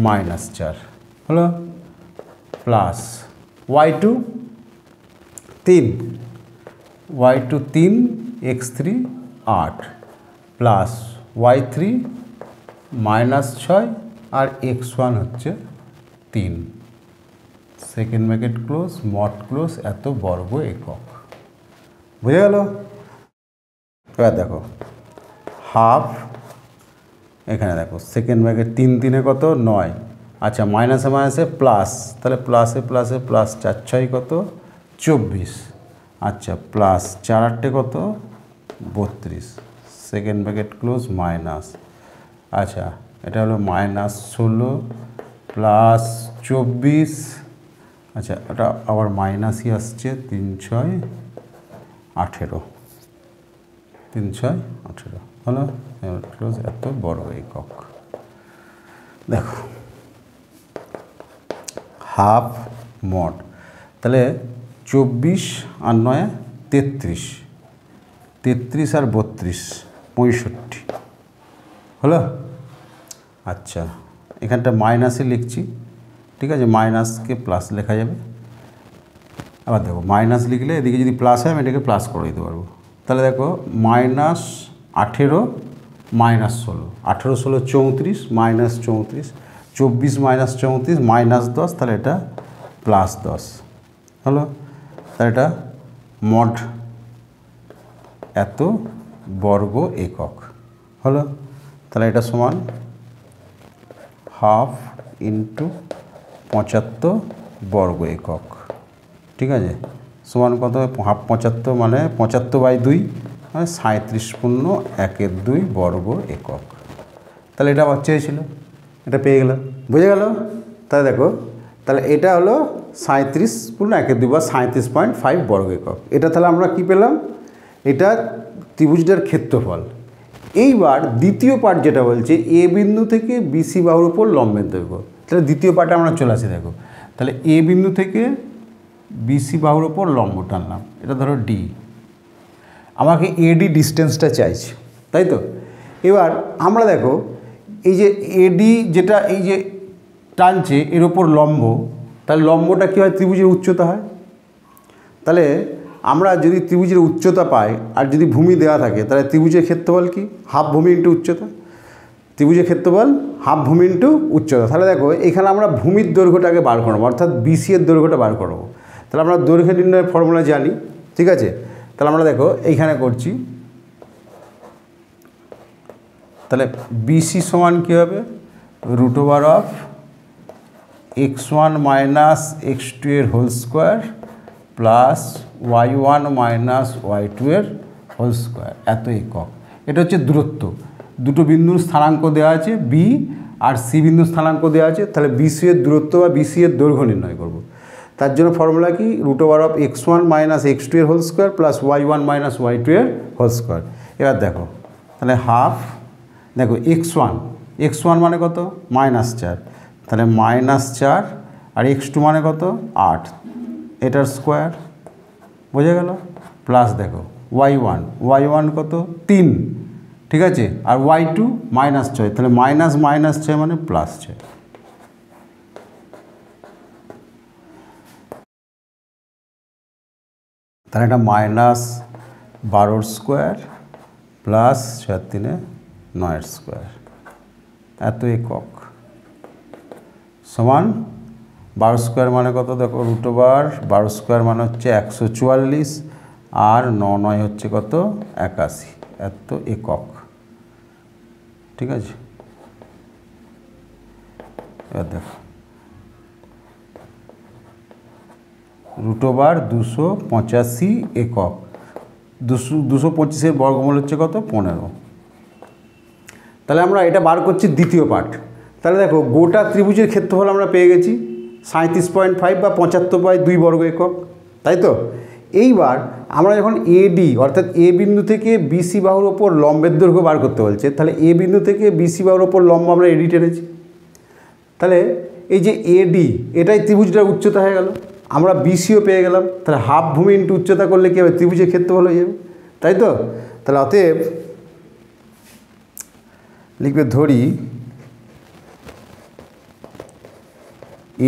Speaker 1: -4 হলো, plus y2 3 x3 8 plus y3 -6 আর x1 হচ্ছে 3, second bracket close mod close, এত বর্গ একক। বুঝে গেল? এবার দেখো হাফ এখানে দেখো সেকেন্ড ব্র্যাকেট 3 3 কত 9, আচ্ছা মাইনাসে মাইনাসে প্লাস, তাহলে প্লাসে প্লাসে প্লাস 4 6 কত 24, আচ্ছা প্লাস 4 8 কত 32, সেকেন্ড ব্র্যাকেট ক্লোজ মাইনাস, আচ্ছা এটা হলো -16 প্লাস 24, আচ্ছা এটা আবার মাইনাসই আসছে 3 6 18, 3 6 18 হলো ক্লোজ এত বড় একক। দেখো হাফ মড, তাহলে 24 আর 9 33, 33 আর 32 65 হলো। আচ্ছা এখানটা মাইনাসে লিখছি, ঠিক আছে, মাইনাসকে প্লাস লেখা যাবে। আবার দেখো মাইনাস লিখলে এদিকে যদি প্লাস হয় আমি এটাকে প্লাস করে দিতে পারবো। তাহলে দেখো -18 -16, 18 16 34 -34, 24 -34 -10, তাহলে এটা +10 হলো। তাহলে এটা মড এত বর্গ একক হলো। তাহলে এটা সমান হাফ ইন্টু 75 বর্গ একক, ঠিক আছে, সমান কত হাফ 75 মানে 75/2 মানে 37.12 বর্গ একক। তাহলে এটা আমার চেয়েছিল, এটা পেয়ে গেলাম, বুঝে গেল। তাহলে দেখো তাহলে এটা হলো 37.12 বা 37.5 বর্গ একক। এটা তাহলে আমরা কি পেলাম, এটা ত্রিভুজটার ক্ষেত্রফল। এইবার দ্বিতীয় পার্ট যেটা বলছে এ বিন্দু থেকে বিসি বাহুর উপর লম্বের দৈর্ঘ্য। তাহলে দ্বিতীয় পার্টে আমরা চলে আসি। দেখো তাহলে এ বিন্দু থেকে বিসি বাহুর উপর লম্ব টানলাম, এটা ধরো ডি, আমাকে এডি ডিস্টেন্সটা চাইছে, তাই তো। এবার আমরা দেখো এই যে এডি যেটা এই যে টানছে এর ওপর লম্ব, তাহলে লম্বটা কী হয়, ত্রিভুজের উচ্চতা হয়। তাহলে আমরা যদি ত্রিভুজের উচ্চতা পাই আর যদি ভূমি দেওয়া থাকে, তাহলে ত্রিভুজের ক্ষেত্রফল কি, হাফ ভূমি ইন্টু উচ্চতা। ত্রিভুজের ক্ষেত্রফল হাফ ভূমি ইন্টু উচ্চতা। তাহলে দেখো এখানে আমরা ভূমির দৈর্ঘ্যটাকে বার করবো, অর্থাৎ বিসি এর দৈর্ঘ্যটা বার করবো। তাহলে আমরা দৈর্ঘ্য নির্ণয়ের ফর্মুলা জানি, ঠিক আছে। তাহলে আমরা দেখো এইখানে করছি, তাহলে বিসি সমান কী হবে, √of x1 মাইনাস x2 এর whole square plus y1 minus y2 এর হোল স্কোয়ার, এত একক। এটা হচ্ছে দূরত্ব, দুটো বিন্দুর স্থানাঙ্ক দেওয়া আছে, বি আর সি বিন্দুর স্থানাঙ্ক দেওয়া আছে। তাহলে বিসি এর দূরত্ব বা বিসি এর দৈর্ঘ্য নির্ণয় করব। তার জন্য ফর্মুলা কি, √of x1 মাইনাস x2 এর whole square plus y1 minus y2 এর হোল স্কোয়ার। এবার দেখো তাহলে হাফ, দেখো x1 মানে কত -4, তাহলে -4 আর x2 মানে কত 8, এটার স্কোয়ার, বোঝা গেল। প্লাস দেখো y1 কত 3, ঠিক আছে, আর y2 -6, তাহলে -6 মানে +6। তাহলে এটা -12 স্কোয়ার প্লাস 6 3 9 স্কোয়ার, এত একক সমান 12 স্কোয়ার মানে কত, দেখো √12 স্কোয়ার মানে হচ্ছে 144 আর 9 9 হচ্ছে কত 81, এত একক, ঠিক আছে। এবার দেখো √285 একক, 225-এর বর্গমূল হচ্ছে কত 15। তাহলে আমরা এটা বার করছি দ্বিতীয় পার্ট। তাহলে দেখো গোটা ত্রিভুজের ক্ষেত্রফল আমরা পেয়ে গেছি 37.5 বা 75/2 বর্গ একক, তাই তো। এইবার আমরা যখন এডি অর্থাৎ এ বিন্দু থেকে বিসি বাহুর ওপর লম্বের দৈর্ঘ্য বার করতে বলছে, তাহলে এ বিন্দু থেকে বিসি বাহুর ওপর লম্ব আমরা এডি টেনেছি। তাহলে এই যে এডি এটাই ত্রিভুজটার উচ্চতা হয়ে গেল, আমরা বিসিও পেয়ে গেলাম। তাহলে হাফ ভূমি ইন্টু উচ্চতা করলে কী হবে, ত্রিভুজের ক্ষেত্রফল হয়ে যাবে, তাই তো। তাহলে অতএব লিখবে, ধরি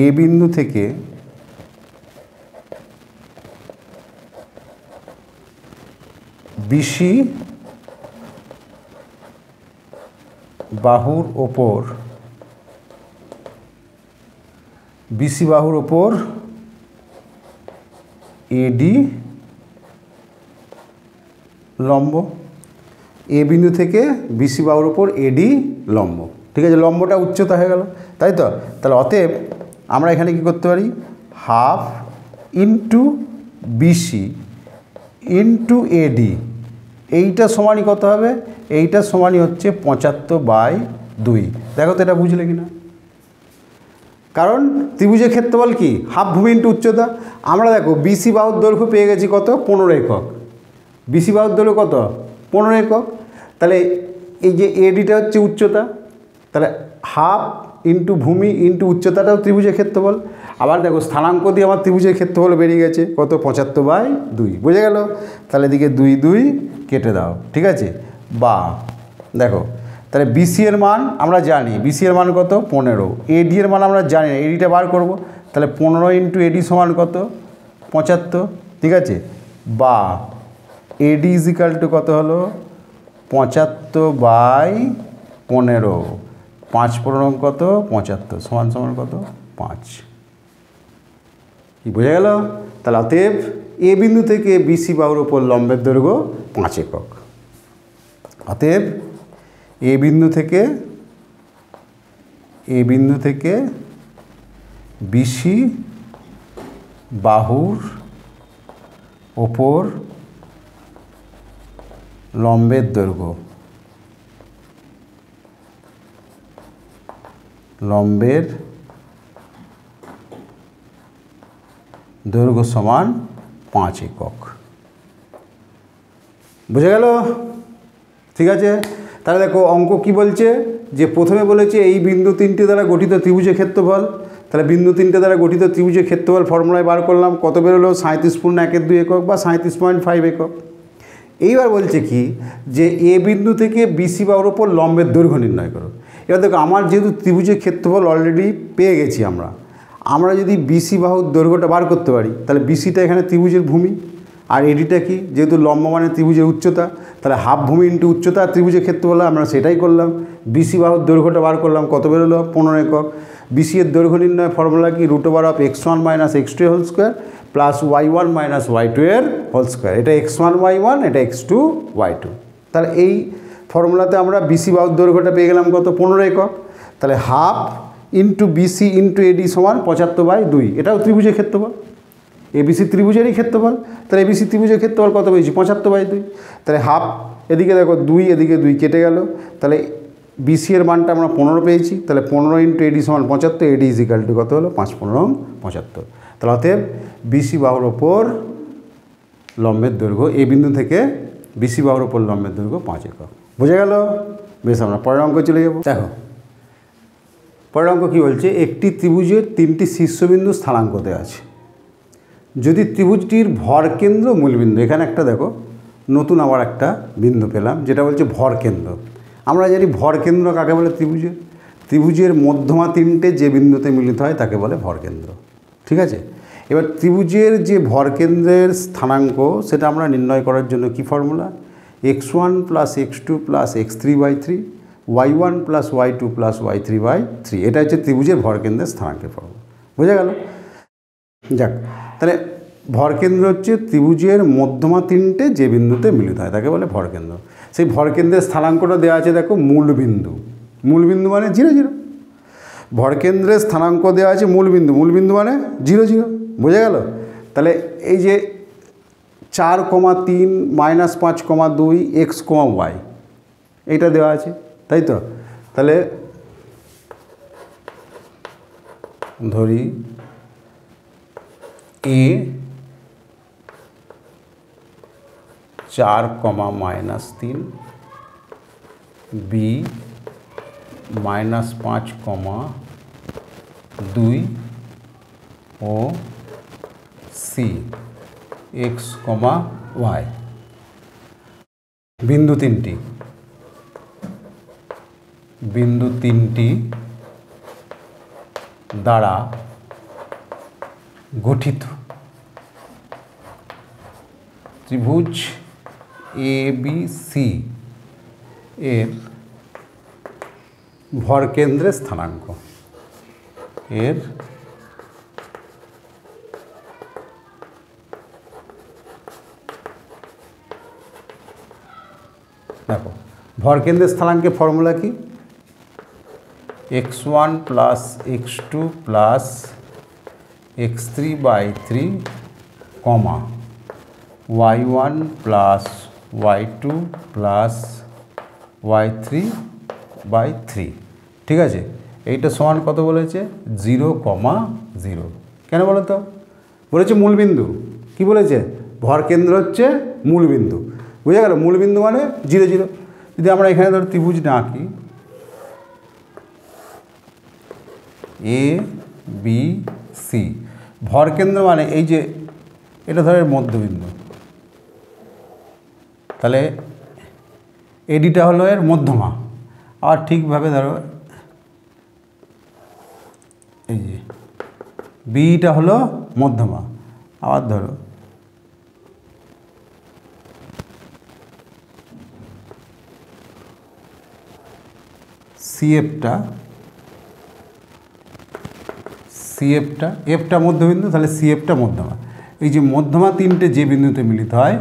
Speaker 1: এ বিন্দু থেকে বিসি বাহুর ওপর এডি লম্ব। এ বিন্দু থেকে বিসি বাহুর ওপর এডি লম্ব, ঠিক আছে, লম্বটা উচ্চতা হয়ে গেল, তাই তো। তাহলে অতএব আমরা এখানে কি করতে পারি, half into BC into AD, এইটা সমানই কত হবে, এইটা সমানই হচ্ছে 75/2। দেখো তো এটা বুঝলে কি না, কারণ ত্রিভুজের ক্ষেত্রফল কি, হাফ ভূমি ইন্টু উচ্চতা। আমরা দেখো বিসি বাহুর দৈর্ঘ্য পেয়ে গেছি কত, 15 একক, বিসি বাহুর দৈর্ঘ্য কত, 15 একক। তাহলে এই যে এডিটা হচ্ছে উচ্চতা, তাহলে হাফ ইন্টু ভূমি ইন্টু উচ্চতাটাও ত্রিভুজের ক্ষেত্রফল। আবার দেখো স্থানাঙ্ক দিয়ে আমার ত্রিভুজের ক্ষেত্রফল বেরিয়ে গেছে কত, 75/2, বোঝা গেল। তাহলে এদিকে 2 2 কেটে দাও, ঠিক আছে। বা দেখো তাহলে বিসি এর মান আমরা জানি, বিসি এর মান কত, 15, এডি এর মান আমরা জানি না, এডিটা বার করব। তাহলে 15 ইন্টু এডি সমান কত, 75, ঠিক আছে। বা এডি ইজ ইকাল টু কত হলো, 75/15, 5 পূর্ণাঙ্ক কত, 75 সমান সমান কত, 5। কি বোঝা গেল? তাহলে অতএব এ বিন্দু থেকে বিসি বাহুর ওপর লম্বের দৈর্ঘ্য 5 একক। অতএব এ বিন্দু থেকে বিসি বাহুর ওপর লম্বের দৈর্ঘ্য সমান 5 একক। বুঝে গেল? ঠিক আছে। তাহলে দেখো অঙ্ক কি বলছে, যে প্রথমে বলেছে এই বিন্দু তিনটে দ্বারা গঠিত ত্রিভুজের ক্ষেত্রফল। তাহলে বিন্দু তিনটে দ্বারা গঠিত ত্রিভুজের ক্ষেত্রফল ফর্মুলায় বার করলাম, কত বেরোলো, 37.1-2 একক বা 37.5 একক। এইবার বলছে কি, যে এ বিন্দু থেকে বিসি বাহুর ওপর লম্বের দৈর্ঘ্য নির্ণয় করো। এবার দেখো আমার যেহেতু ত্রিভুজের ক্ষেত্রফল অলরেডি পেয়ে গেছি, আমরা যদি বিসি বাহুর দৈর্ঘ্যটা বার করতে পারি, তাহলে বিসিটা এখানে ত্রিভুজের ভূমি, আর এডিটা কি, যেহেতু লম্ব মানে ত্রিভুজের উচ্চতা, তাহলে হাফ ভূমি ইন্টু উচ্চতা আর ত্রিভুজের ক্ষেত্রফল, আমরা সেটাই করলাম। বিসি বাহুর দৈর্ঘ্যটা বার করলাম, কত বেরোলো, 15 একক। বিসি এর দৈর্ঘ্য নির্ণয় ফর্মুলা কি, √(x1 - x2 whole square plus y1 - y2 এর হোল স্কোয়ার। এটা x1 y1, এটা x2 y2। তাহলে এই ফর্মুলাতে আমরা বিসি বাহুর দৈর্ঘ্যটা পেয়ে গেলাম কত, 15 একক। তাহলে half into BC into AD সমান 75/2, এটাও ত্রিভুজের ক্ষেত্রফল, এবিসি ত্রিভুজেরই ক্ষেত্রফল। তাহলে এবিসি ত্রিভুজের ক্ষেত্রফল কত পেয়েছি, 75/2। তাহলে হাফ, এদিকে দেখো 2, এদিকে 2 কেটে গেল। তাহলে বিসি এর মানটা আমরা 15 পেয়েছি, তাহলে 15 ইন্টু এডি সমান 75, এডি ইজ ইকাল টু কত হলো, 5×15 = 75। তাহলে অতএব বিসি বাহুর ওপর লম্বের দৈর্ঘ্য, এ বিন্দু থেকে বিসি বাহুর ওপর লম্বের দৈর্ঘ্য 5 একক। বোঝা গেল? বেশ, আমরা পরের অঙ্ক চলে যাব। দেখো পরের অঙ্ক কী বলছে, একটি ত্রিভুজের 3টি শীর্ষবিন্দু স্থানাঙ্ক দেওয়া আছে। যদি ত্রিভুজটির ভরকেন্দ্র মূলবিন্দু, এখানে একটা দেখো নতুন আবার একটা বিন্দু পেলাম, যেটা বলছে ভরকেন্দ্র। আমরা জানি ভরকেন্দ্র কাকে বলে, ত্রিভুজের মধ্যমা 3টে যে বিন্দুতে মিলিত হয় তাকে বলে ভরকেন্দ্র, ঠিক আছে। এবার ত্রিভুজের যে ভরকেন্দ্রের স্থানাঙ্ক, সেটা আমরা নির্ণয় করার জন্য কি formula, x1 + x2 + x3/3, y1 + y2 + y3/3। এটা হচ্ছে ত্রিভুজের ভরকেন্দ্রের স্থানাঙ্কের ফর্মুলা। বোঝা গেল? যাক, তাহলে ভরকেন্দ্র হচ্ছে ত্রিভুজের মধ্যমা 3টে যে বিন্দুতে মিলিত হয় তাকে বলে ভরকেন্দ্র। সেই ভরকেন্দ্রের স্থানাঙ্কটা দেওয়া আছে, দেখো মূলবিন্দু মানে 0 0। ভরকেন্দ্রের স্থানাঙ্ক দেওয়া আছে মূলবিন্দু মানে 0 0। বোঝা গেল? তাহলে এই যে 4,3 -5,2 x, y এইটা দেওয়া আছে, তাই তো। তাহলে ধরি এ 4, -3, বি -5,2 ও সি x, y। বিন্দু তিনটি দ্বারা গঠিত ত্রিভুজ ABC এর ভরকেন্দ্রের স্থানাঙ্ক, দেখো ভরকেন্দ্রের স্থানাঙ্কের ফর্মুলা কি, x1 plus x2 plus x3/3 কমা y1 plus y2 plus y3/3। ঠিক আছে, এইটা সমান কত বলেছে 0,0। কেন বলো তো, বলেছে মূলবিন্দু। কি বলেছে, ভরকেন্দ্র হচ্ছে মূলবিন্দু, বুঝে গেল? মূলবিন্দু মানে 0 0। যদি আমরা এখানে ধরো ত্রিভুজ না আঁকি এ বি সি, ভরকেন্দ্র মানে এই যে এটা ধরো মধ্যবিন্দু, তাহলে এডিটা হলো এর মধ্যমা। আর ঠিকভাবে ধরো এই যে বিটা হলো মধ্যমা। আবার ধরো সিএফটা এফটা মধ্যবিন্দু, তাহলে সিএফটা মধ্যমা। এই যে মধ্যমা তিনটে যে বিন্দুতে মিলিত হয়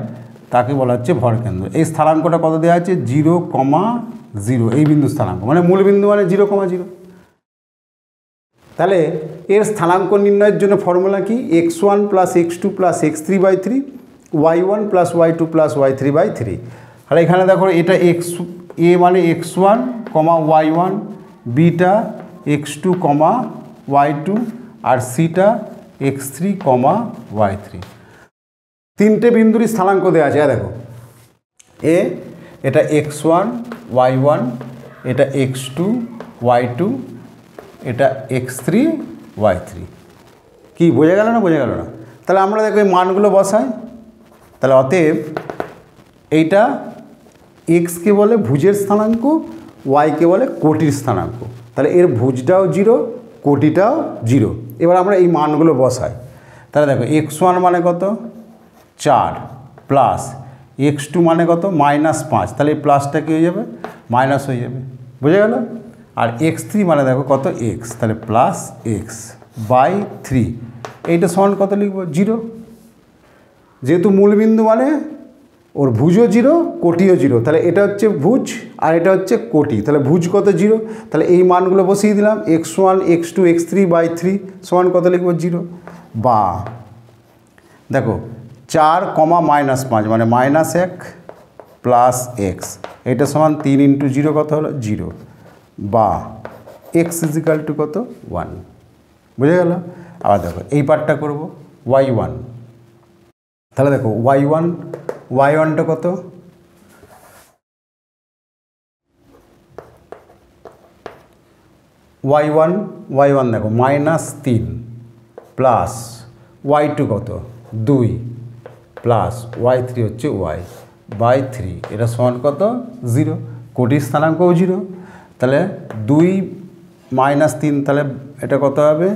Speaker 1: তাকে বলা হচ্ছে ভরকেন্দ্র। এই স্থানাঙ্কটা কত দেওয়া আছে 0,0, এই বিন্দু স্থানাঙ্ক মানে মূলবিন্দু মানে 0,0। তাহলে এর স্থানাঙ্ক নির্ণয়ের জন্য ফর্মুলা কি, x1 plus x2 plus x3/3 y1 plus y2 plus y3/3। আর এখানে দেখো এটা এ মানে x1, y1, beta x2, y2 আর সিটা x3, y3। তিনটে বিন্দুরই স্থানাঙ্ক দেওয়া আছে। দেখো এটা x1 y1, এটা x2 y2, এটা x3 y3। কি বোঝা গেল না, বোঝা গেল না? তাহলে আমরা দেখো এই মানগুলো বসাই। তাহলে অতএব এইটা এক্সকে বলে ভুজের স্থানাঙ্ক, ওয়াইকে বলে কোটির স্থানাঙ্ক। তাহলে এর ভুজটাও 0, কোটিটাও 0। এবার আমরা এই মানগুলো বসাই। তাহলে দেখো x1 মানে কত 4 প্লাস x2 মানে কত -5, তাহলে এই প্লাসটা কী হয়ে যাবে মাইনাস হয়ে যাবে, বোঝা গেল? আর x3 মানে দেখো কত x, তাহলে প্লাস x/3। এইটা সমান কত লিখব 0। যেহেতু মূলবিন্দু মানে ওর ভুজও 0, কোটিও 0, তাহলে এটা হচ্ছে ভুজ আর এটা হচ্ছে কোটি। তাহলে ভুজ কত 0, তাহলে এই মানগুলো বসিয়ে দিলাম। x1 x2 x3/3 সমান কত লিখব 0। বা দেখো 4, -5 মানে -1 প্লাস x, এটা সমান 3 × 0 কত হলো 0। বা x = কত 1, বুঝে গেল? আবার দেখো এই পার্টটা করব y1। তাহলে দেখো y1টা কত y1 দেখো -3 প্লাস y2 কত 2 প্লাস y3 হচ্ছে y/3, এটা সমান কত 0। কোটির স্থানাঙ্কও 0। তাহলে 2 -3, তাহলে এটা কত হবে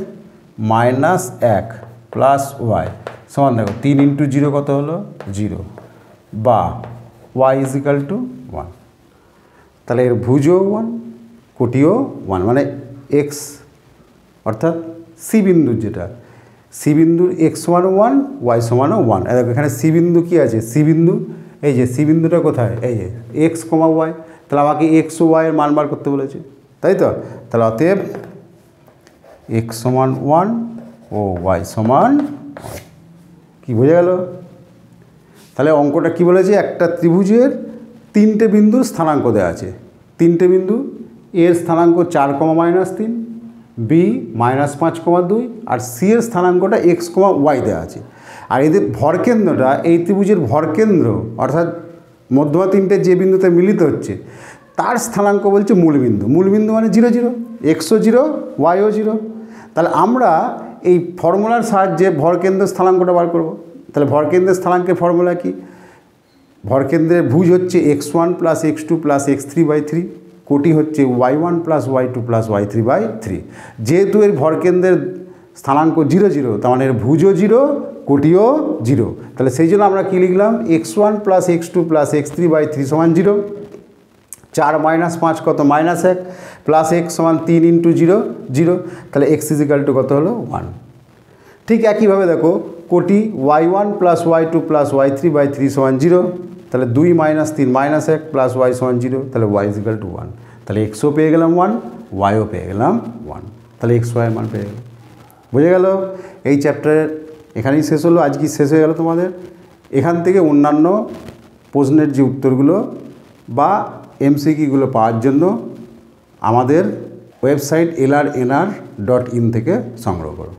Speaker 1: -1 প্লাস y সমান দেখো 3 × 0 কত হলো 0। বা y = 1। তাহলে এর ভুজও 1, কোটিও 1, মানে x অর্থাৎ সি বিন্দুর যেটা সি বিন্দুর x সমান 1, y সমানও 1। দেখো এখানে সি বিন্দু কী আছে, সি বিন্দু এই যে সি বিন্দুটা কোথায়, এই যে x, y। তাহলে আমাকে x ও y এর মান বার করতে বলেছে, তাই তো? তাহলে অতএব x সমান 1 ও y সমান 1। কি বোঝা গেল? তাহলে অঙ্কটা কি বলেছে, একটা ত্রিভুজের তিনটে বিন্দুর স্থানাঙ্ক দেওয়া আছে। তিনটে বিন্দু, এর স্থানাঙ্ক 4, -3, বি -5,2 আর সি এর স্থানাঙ্কটা x, y দেওয়া আছে। আর এদের ভরকেন্দ্রটা, এই ত্রিভুজের ভরকেন্দ্র অর্থাৎ মধ্যমা তিনটে যে বিন্দুতে মিলিত হচ্ছে তার স্থানাঙ্ক বলছে মূলবিন্দু। মূলবিন্দু মানে 0 0, xও 0 yও 0। তাহলে আমরা এই ফর্মুলার সাহায্যে ভরকেন্দ্রের স্থানাঙ্কটা বার করব। তাহলে ভরকেন্দ্রের স্থানাঙ্কের ফর্মুলা কি, ভরকেন্দ্রের ভুজ হচ্ছে x1 plus x2 plus x3/3, কোটি হচ্ছে y1 plus y2 plus y3/3। যেহেতু এর ভরকেন্দ্রের স্থানাঙ্ক 0 0, তার মানে এর ভুজও 0, কোটিও 0। তাহলে সেই জন্য আমরা কী লিখলাম, x1 plus x2 plus x3/3 সমান 0। 4 -5 কত -1 প্লাস x সমান 3 × 0 0। তাহলে x = কত হলো 1। ঠিক একইভাবে দেখো কোটি y1 plus y2 plus y3/3 সমান 0। তাহলে 2 - 3 -1 প্লাস ওয়াই সমান 0, তাহলে ওয়াই ইজ ইকুয়াল টু 1। তাহলে এক্সও পেয়ে গেলাম 1, ওয়াইও পেয়ে গেলাম 1, তাহলে এক্স ওয়াই মান পেয়ে গেল। বুঝে গেল? এই চ্যাপ্টারের এখানেই শেষ হলো, আজকে শেষ হয়ে গেল তোমাদের। এখান থেকে অন্যান্য প্রশ্নের যে উত্তরগুলো বা এমসিকিউগুলো পাওয়ার জন্য আমাদের ওয়েবসাইট lrnr.in থেকে সংগ্রহ করো।